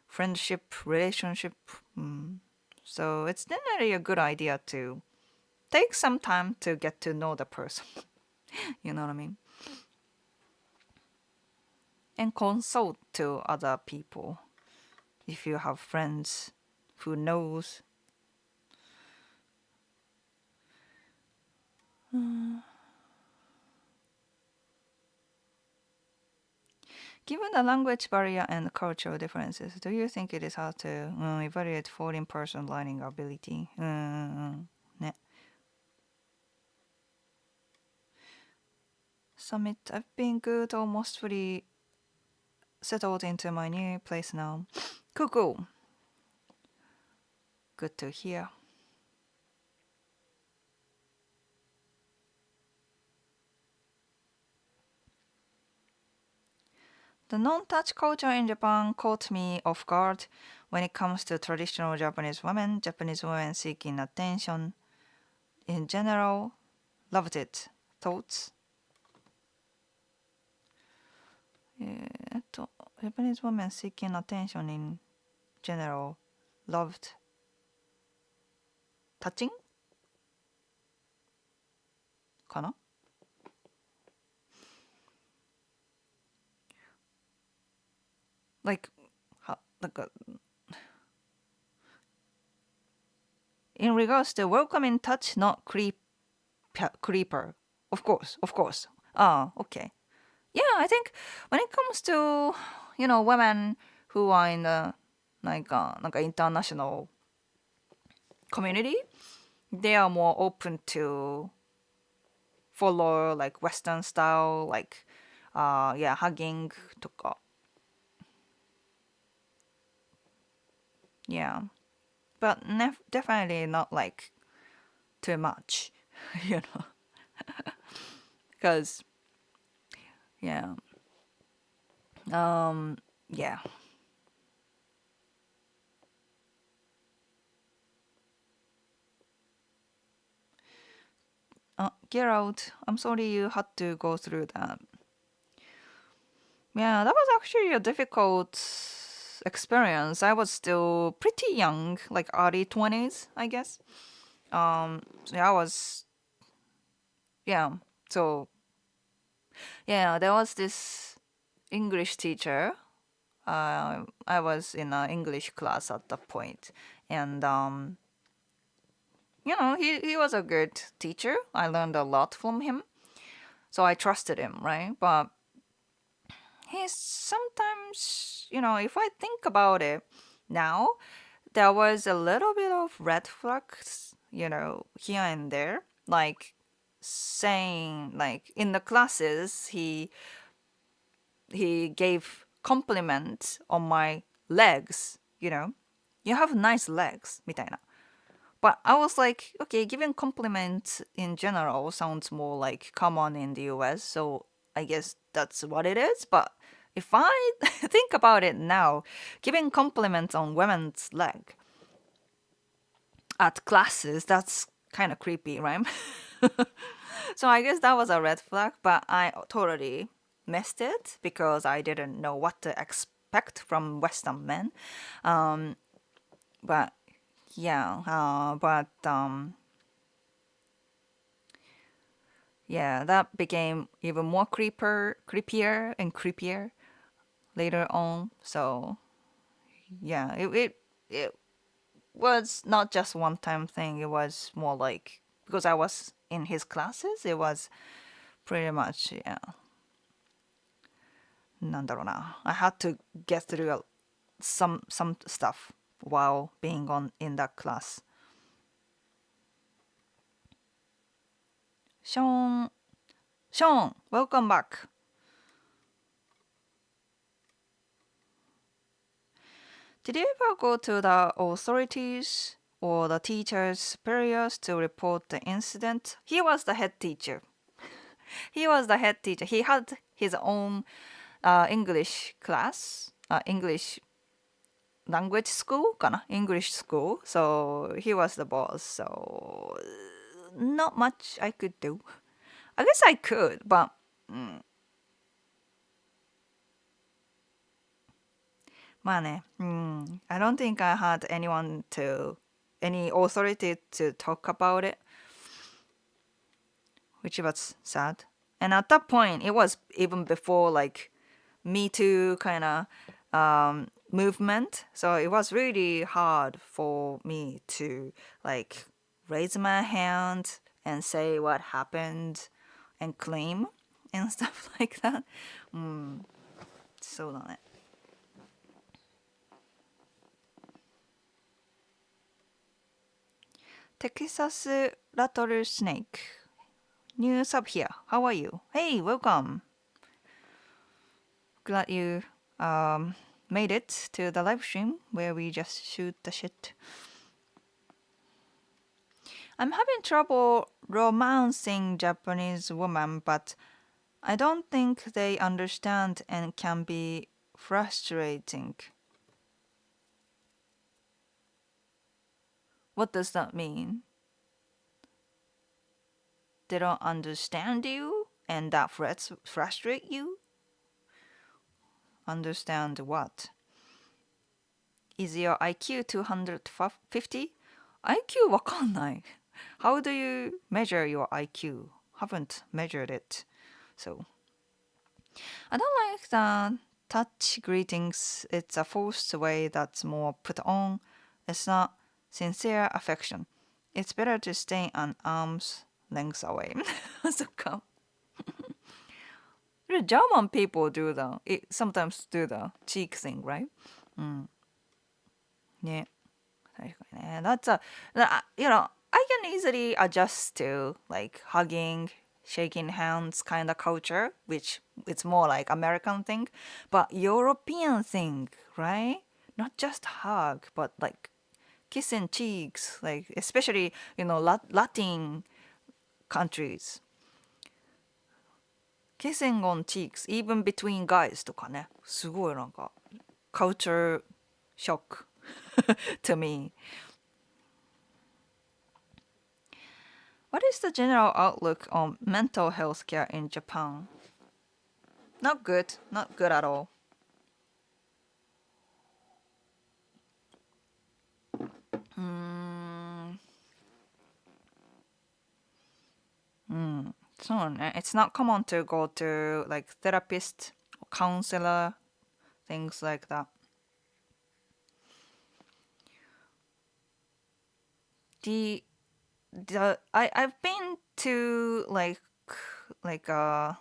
friendship relationship. So it's definitely a good idea to take some time to get to know the person. You know what I mean? And consult to other people if you have friends who knows. Given the language barrier and cultural differences, do you think it is hard to evaluate foreign person learning ability? ね。Summit, I've been good, almost fully settled into my new place now. Cool, cool. Good to hear. The non-touch culture in Japan caught me off guard when it comes to traditional Japanese women seeking attention. In general, loved it. Thoughts? Japanese women seeking attention in general, loved touching? かな Like, in regards to welcoming touch, not creeper. Of course, of course. Ah, okay. Yeah, I think when it comes to, women who are in the, like international community, they are more open to follow like Western style, like, yeah, hugging とか. Yeah, but definitely not like too much, you know, because yeah, yeah. Get out. I'm sorry you had to go through that. Yeah, that was actually a difficult experience. I was still pretty young, like early 20s, I guess. So yeah, I was, yeah. So yeah, there was this English teacher. I was in an English class at that point, and he was a good teacher. I learned a lot from him, so I trusted him, right? But he's sometimes, if I think about it now, there was a little bit of red flags, here and there. Like saying, like in the classes, he gave compliments on my legs, you have nice legs, みたいな. But I was like, okay, giving compliments in general sounds more like common in the US, so I guess that's what it is. But if I think about it now, giving compliments on women's leg at classes, that's kind of creepy, right? So I guess that was a red flag, but I totally missed it because I didn't know what to expect from Western men. Um, but yeah, yeah, that became even more creepier and creepier later on. So yeah, it was not just one time thing. It was more like because I was in his classes. It was pretty much yeah. なんだろうな. I had to get through some stuff while being on in that class. Sean, welcome back. Did you ever go to the authorities or the teacher's superiors to report the incident? He was the head teacher. He was the head teacher. He had his own English class, English language school, かな? English school. So he was the boss. So not much I could do. I guess I could, but I don't think I had any authority to talk about it, which was sad. And at that point, it was even before like Me Too kind of movement. So it was really hard for me to like raise my hand and say what happened and claim and stuff like that. そうだね。Texas Rattlesnake. New sub here. How are you? Hey, welcome. Glad you made it to the live stream where we just shoot the shit. I'm having trouble romancing Japanese women, but I don't think they understand and can be frustrating. What does that mean? They don't understand you and that frustrate you? Understand what? Is your IQ 250? IQ わかんない. How do you measure your IQ? Haven't measured it. So I don't like the touch greetings. It's a forced way that's more put on. It's not sincere affection. It's better to stay an arm's length away. そっか. German people sometimes do the cheek thing, right? ね。確かにね. I can easily adjust to like hugging, shaking hands kind of culture, which it's more like American thing, but European thing, right? Not just hug, but like kissing cheeks, like especially Latin countries. Kissing on cheeks, even between guys とかね。すごいなんか culture shock to me. What is the general outlook on mental health care in Japan? Not good. Not good at all. そうね. It's not common to go to like therapist, counselor, things like that. I've been to like a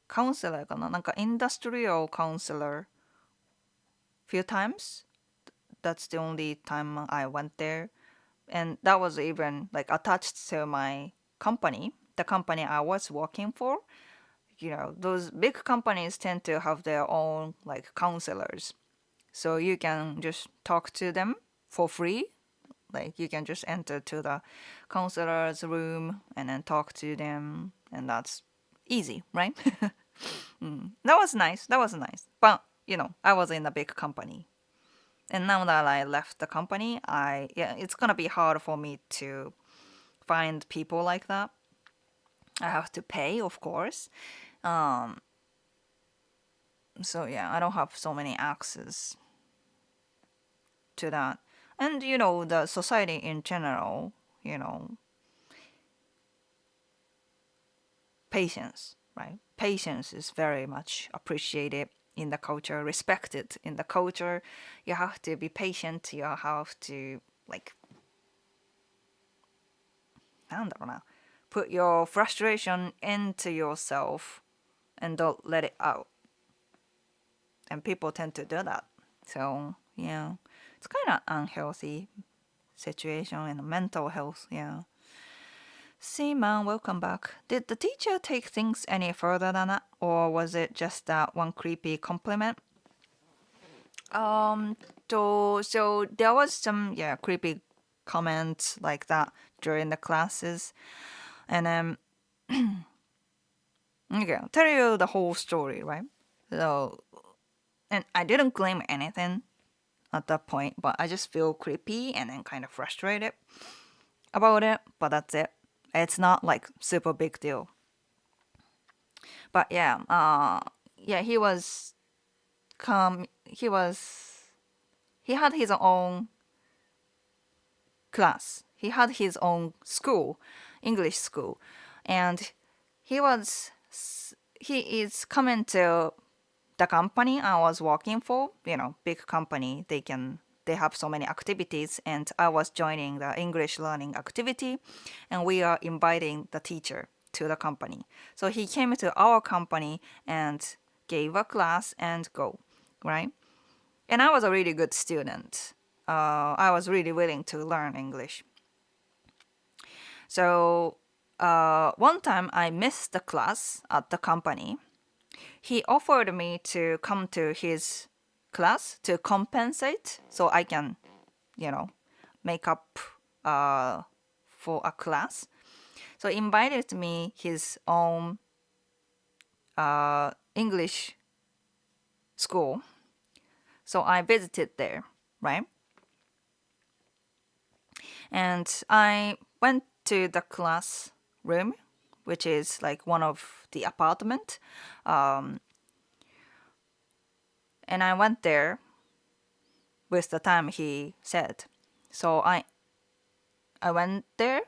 counselor かな? なんか industrial counselor few times. That's the only time I went there. And that was even like attached to my company, the company I was working for. Those big companies tend to have their own like counselors. So you can just talk to them for free. Like you can just enter to the counselor's room and then talk to them, and that's easy, right? That was nice. That was nice. But I was in a big company, and now that I left the company, it's gonna be hard for me to find people like that. I have to pay, of course. Um, so yeah, I don't have so many access to that. And the society in general, you know, patience, right? Patience is very much appreciated in the culture, respected in the culture. You have to be patient. You have to like, なんだろうな, put your frustration into yourself and don't let it out. And people tend to do that. So yeah, it's kind of unhealthy situation and mental health. Yeah. Seaman, welcome back. Did the teacher take things any further than that, or was it just that one creepy compliment? Um, so there was some creepy comments like that during the classes, and okay, I'll tell you the whole story, right? So, and I didn't claim anything at that point, but I just feel creepy and then kind of frustrated about it. But that's it. It's not like super big deal. But yeah, yeah, he was come. He had his own class. He had his own school, English school, and he was he is coming to the company I was working for. Big company. They have so many activities, and I was joining the English learning activity, and we are inviting the teacher to the company. So he came to our company and gave a class and go, right? And I was a really good student. I was really willing to learn English. So one time I missed the class at the company. He offered me to come to his class to compensate so I can, make up for a class. So he invited me his own English school. So I visited there, right? And I went to the classroom, which is like one of the apartment. And I went there with the time he said. So I went there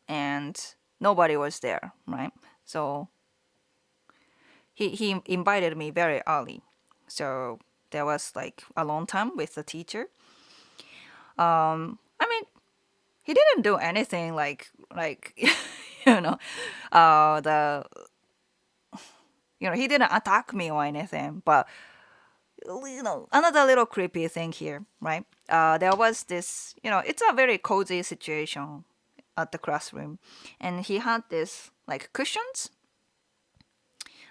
and nobody was there, right? So he invited me very early. So there was like a long time with the teacher. I mean, he didn't do anything like you know, the he didn't attack me or anything. But another little creepy thing here, right? There was this, it's a very cozy situation at the classroom, and he had this like cushions,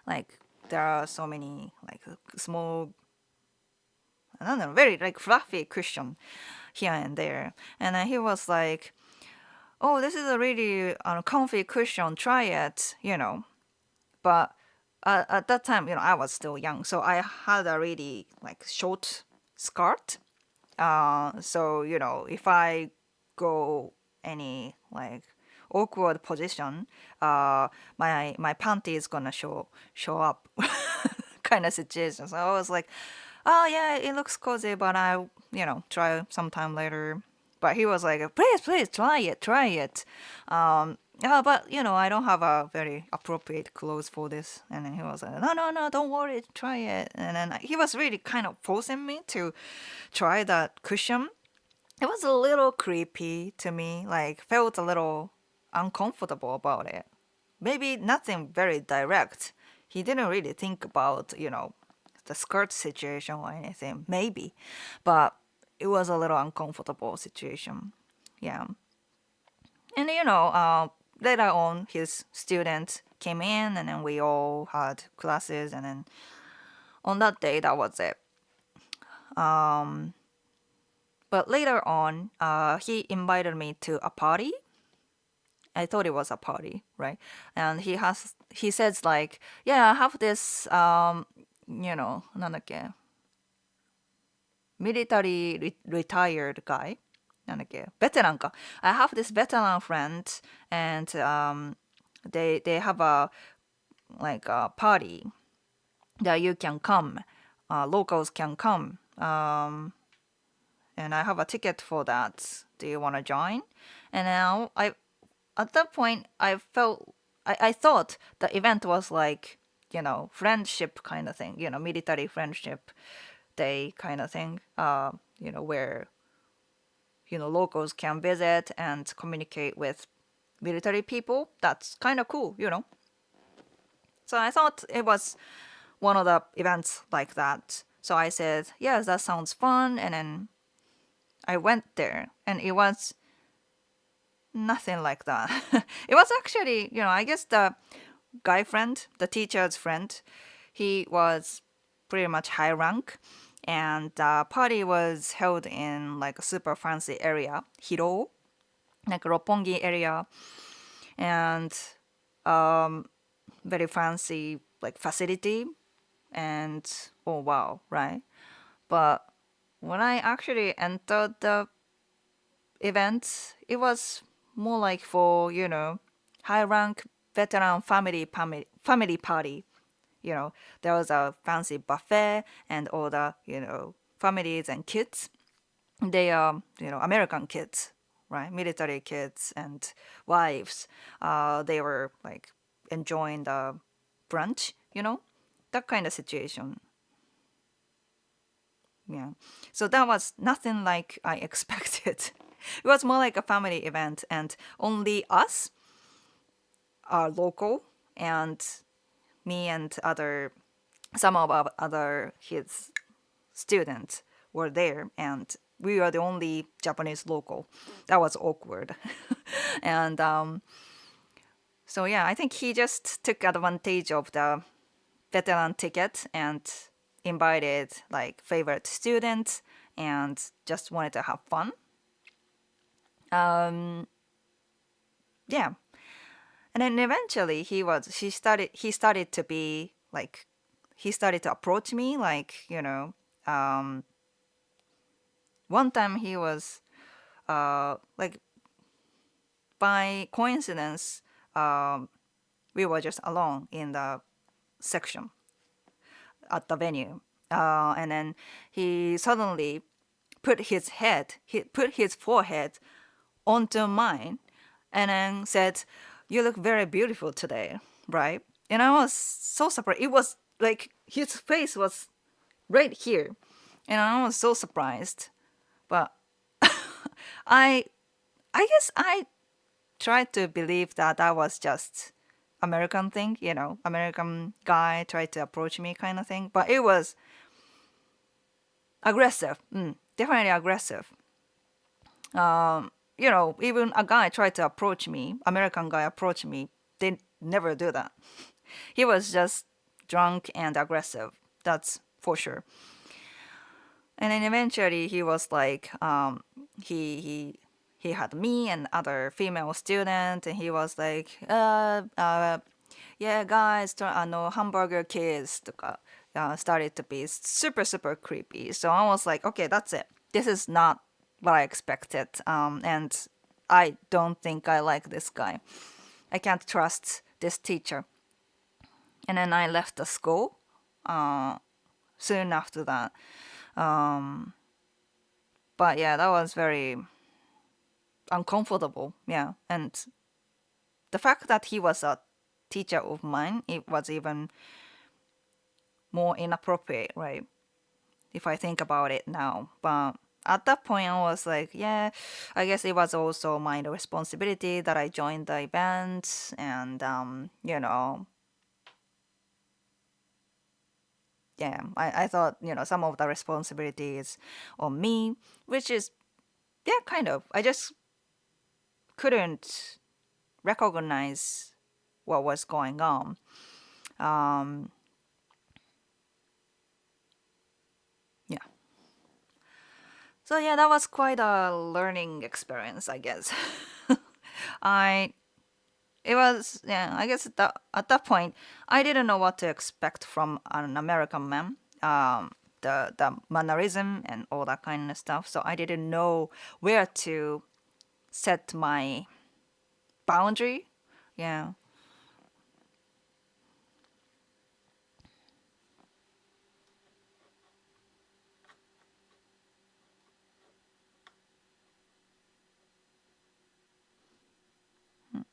like there are so many like small, I don't know, very like fluffy cushion here and there, and then he was like, "Oh, this is a really comfy cushion. Try it," But at that time, I was still young, so I had a really like short skirt. So if I go any like awkward position, my panty is gonna show up, kind of situation. So I was like, oh yeah, it looks cozy, but I try sometime later. But he was like, please try it. Yeah, but I don't have a very appropriate clothes for this. And then he was like, no, don't worry, try it. And then he was really kind of forcing me to try that cushion. It was a little creepy to me, like felt a little uncomfortable about it. Maybe nothing very direct. He didn't really think about, the skirt situation or anything, maybe. But it was a little uncomfortable situation. Yeah. And later on, his students came in, and then we all had classes, and then on that day, that was it. But later on, he invited me to a party, I thought it was a party, right? And he says like, yeah, I have this you know, なんだっけ military retired guy. なんだっけ veteran か I have this veteran friend and they have a like a party that you can come, locals can come, and I have a ticket for that. Do you want to join? And now at that point, I thought the event was like, friendship kind of thing, military friendship day kind of thing, where, locals can visit and communicate with military people. That's kind of cool. So I thought it was one of the events like that. So I said, yes, that sounds fun. And then I went there, and it was nothing like that. It was actually, I guess the guy friend, the teacher's friend, he was pretty much high rank. And the party was held in like a super fancy area, Hiro, like Roppongi area, and very fancy like facility. And oh wow, right? But when I actually entered the event, it was more like for, high rank veteran family party. There was a fancy buffet and all the, families and kids. They are, American kids, right? Military kids and wives. They were like enjoying the brunch, that kind of situation. Yeah. So that was nothing like I expected. It was more like a family event, and only us are local, and me and some of our other his students were there, and we were the only Japanese local. That was awkward. And so yeah, I think he just took advantage of the veteran ticket and invited like favorite students and just wanted to have fun. Yeah. And then eventually he started to be like, he started to approach me like, one time he was like, by coincidence, we were just alone in the section at the venue. And then he suddenly he put his forehead onto mine and then said, "You look very beautiful today," right? And I was so surprised. It was like his face was right here, and I was so surprised. But I, I guess I tried to believe that that was just American thing, American guy tried to approach me kind of thing. But it was aggressive, definitely aggressive. Even a guy tried to approach me, American guy approached me. They never do that. He was just drunk and aggressive. That's for sure. And then eventually he was like, he had me and other female student, and he was like, yeah, guys, hamburger kids とか, started to be super, super creepy. So I was like, okay, that's it. This is not what I expected. And I don't think I like this guy. I can't trust this teacher. And then I left the school soon after that. But yeah, that was very uncomfortable. Yeah. And the fact that he was a teacher of mine, it was even more inappropriate, right? If I think about it now. But at that point, I was like, yeah, I guess it was also my responsibility that I joined the event. And, yeah, I thought, some of the responsibility is on me, which is, yeah, kind of. I just couldn't recognize what was going on. Yeah. So yeah, that was quite a learning experience, I guess. I it was, yeah, I guess at that point I didn't know what to expect from an American man. The mannerism and all that kind of stuff. So I didn't know where to set my boundary. Yeah.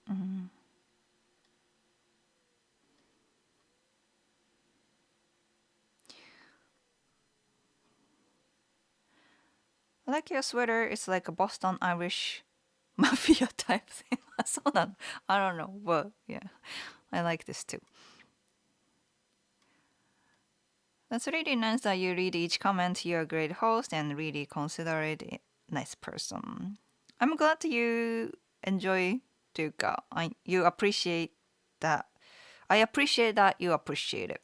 Mhm. I like your sweater. It's like a Boston Irish mafia type thing. So that I don't know, but yeah, I like this too. That's really nice that you read each comment. You're a great host and really considerate, nice person. I'm glad you enjoy Duka. You appreciate that. I appreciate that you appreciate it.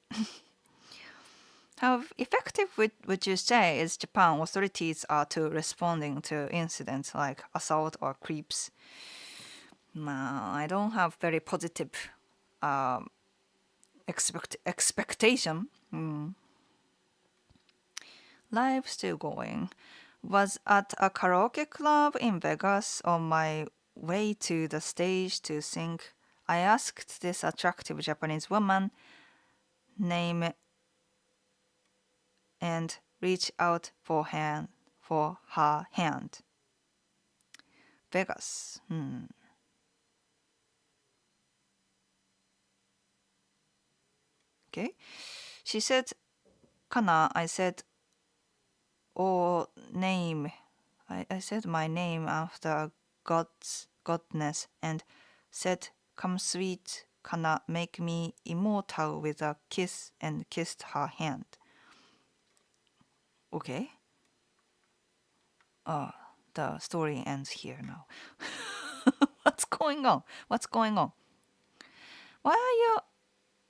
How effective would you say is Japan authorities are to responding to incidents like assault or creeps? I don't have very positive um, expectation. Live still going. Was at a karaoke club in Vegas on my way to the stage to sing. I asked this attractive Japanese woman name and reached out for her hand. Vegas. Okay. She said, Kana. I said, oh, name. I said my name after God's godness and said, come sweet, Kana, make me immortal with a kiss and kissed her hand. Okay. The story ends here now. What's going on? What's going on? Why are you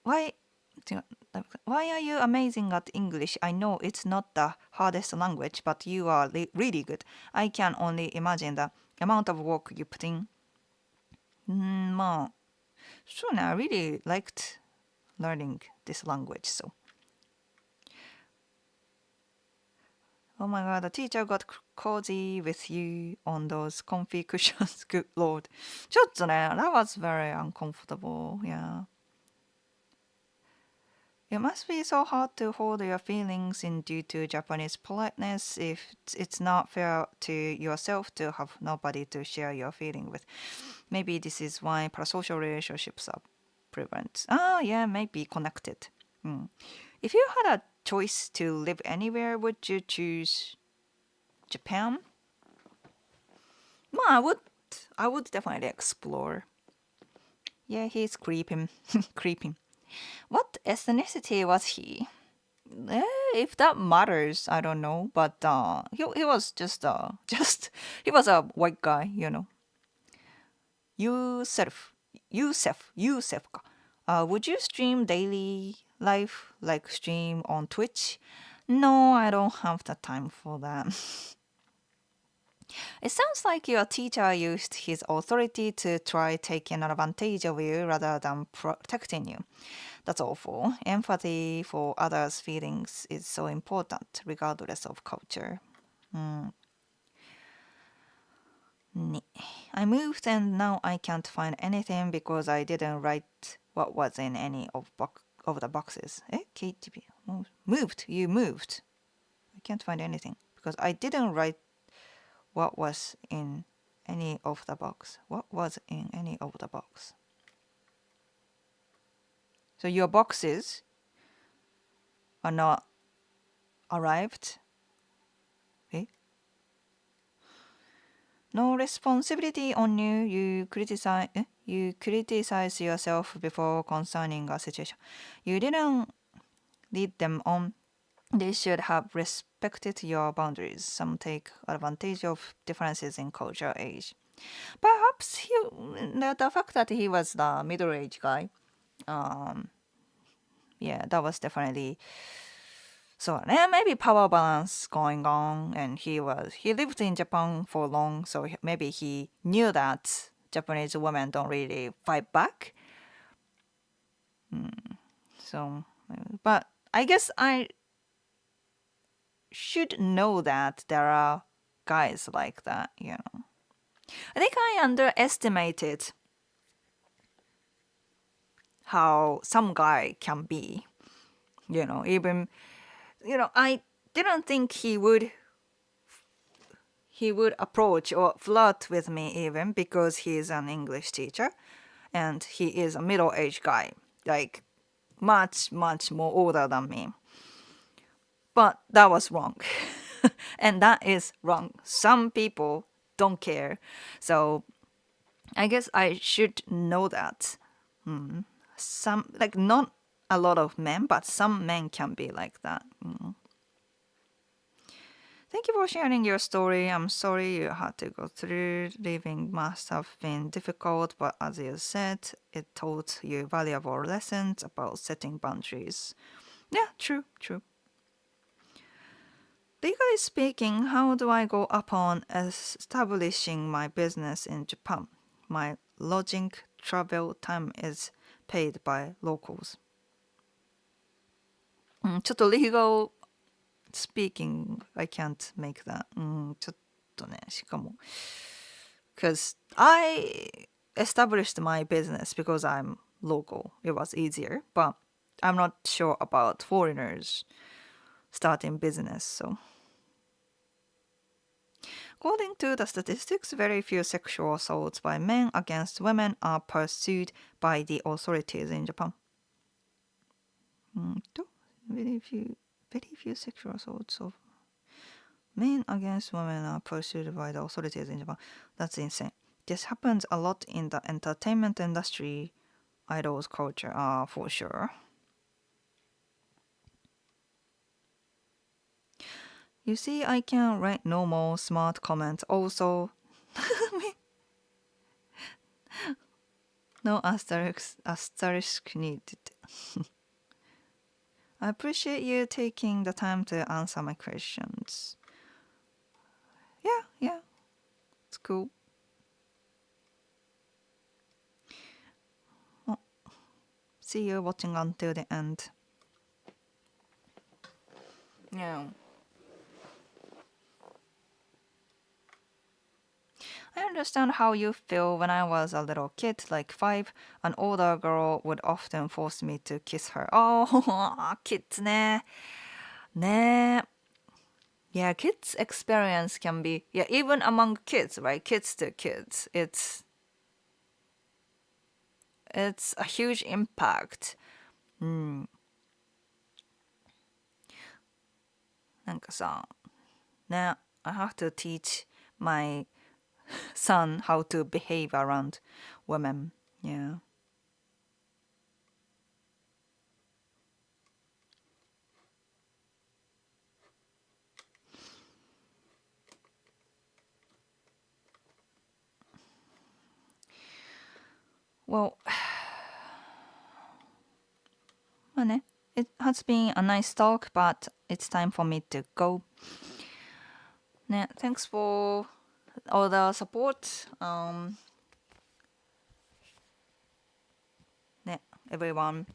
why why are you amazing at English? I know it's not the hardest language, but you are really good. I can only imagine the amount of work you put in. そうね, I really liked learning this language, so. Oh my god, the teacher got cozy with you on those comfy cushions. Good lord. ちょっとね, that was very uncomfortable, yeah. It must be so hard to hold your feelings in due to Japanese politeness if it's not fair to yourself to have nobody to share your feeling with. Maybe this is why parasocial relationships are prevalent. Oh, yeah, maybe connected. If you had a choice to live anywhere, would you choose Japan? Well, I would definitely explore. Yeah, he's creeping. Creeping. What ethnicity was he? If that matters, I don't know. But he was just he was a white guy, you know. Yusef, ka. Would you stream daily life like stream on Twitch? No, I don't have the time for that. It sounds like your teacher used his authority to try taking advantage of you rather than protecting you. That's awful. Empathy for others' feelings is so important, regardless of culture. I moved and now I can't find anything because I didn't write what was in any of the boxes. KTP. Moved. You moved. I can't find anything because I didn't write what was in any of the box. What was in any of the box? So your boxes are not arrived. Okay. No responsibility on you. You criticize yourself before concerning a situation. You didn't lead them on. They should have respected your boundaries. Some take advantage of differences in culture, age. Perhaps the fact that he was the middle-aged guy, yeah, that was definitely so. Maybe power balance going on, and he lived in Japan for long, so maybe he knew that Japanese women don't really fight back. So, but I guess I should know that there are guys like that, you know. I think I underestimated how some guy can be, you know, even, you know, I didn't think he would approach or flirt with me even because he is an English teacher and he is a middle-aged guy, like much, much more older than me. But that was wrong. And that is wrong. Some people don't care. So I guess I should know that. Some, like, not a lot of men, but some men can be like that. Thank you for sharing your story. I'm sorry you had to go through. Leaving must have been difficult, but as you said, it taught you valuable lessons about setting boundaries. Yeah, true, true. Legally speaking, how do I go upon establishing my business in Japan? My lodging travel time is paid by locals. ちょっと legal speaking, I can't make that. ちょっとね、しかも because I established my business because I'm local. It was easier, but I'm not sure about foreigners starting business. So, according to the statistics, very few sexual assaults by men against women are pursued by the authorities in Japan. Very few sexual assaults of men against women are pursued by the authorities in Japan. That's insane. This happens a lot in the entertainment industry, idols culture, for sure. You see, I can write normal, smart comments also. No asterisk needed. I appreciate you taking the time to answer my questions. Yeah, it's cool. Well, see you watching until the end. Yeah. I understand how you feel. When I was a little kid, like 5, an older girl would often force me to kiss her. Oh, kids ね。ね。Yeah, kids' experience can be, yeah, even among kids, right? Kids to kids. It's a huge impact. なんかさ、ね、I have to teach my son how to behave around women. Yeah. Well, まあね、it has been a nice talk, but it's time for me to go. ね、thanks for all the support. ね、everyone.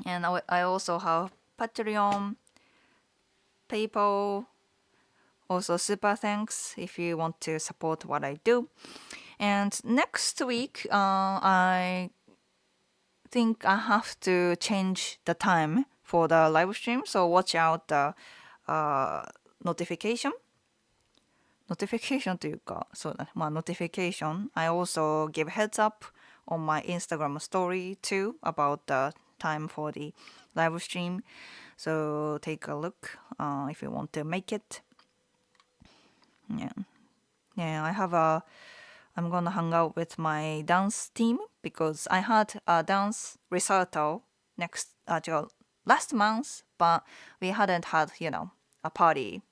And I also have Patreon, PayPal, also super thanks if you want to support what I do. And next week, I think I have to change the time for the live stream, so watch out the notification. Notification というか、そうだね。まあ、notification. I also give heads up on my Instagram story too about the time for the live stream. So take a look if you want to make it. Yeah. Yeah, I'm gonna hang out with my dance team because I had a dance recital last month, but we hadn't had, a party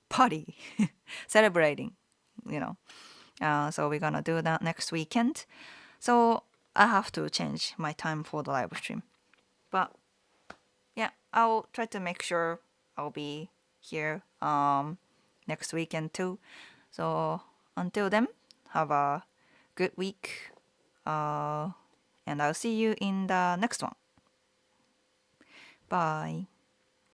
celebrating, you know. So we're gonna do that next weekend. So I have to change my time for the live stream. But yeah, I'll try to make sure I'll be here next weekend too. So until then, have a good week. And I'll see you in the next one. Bye.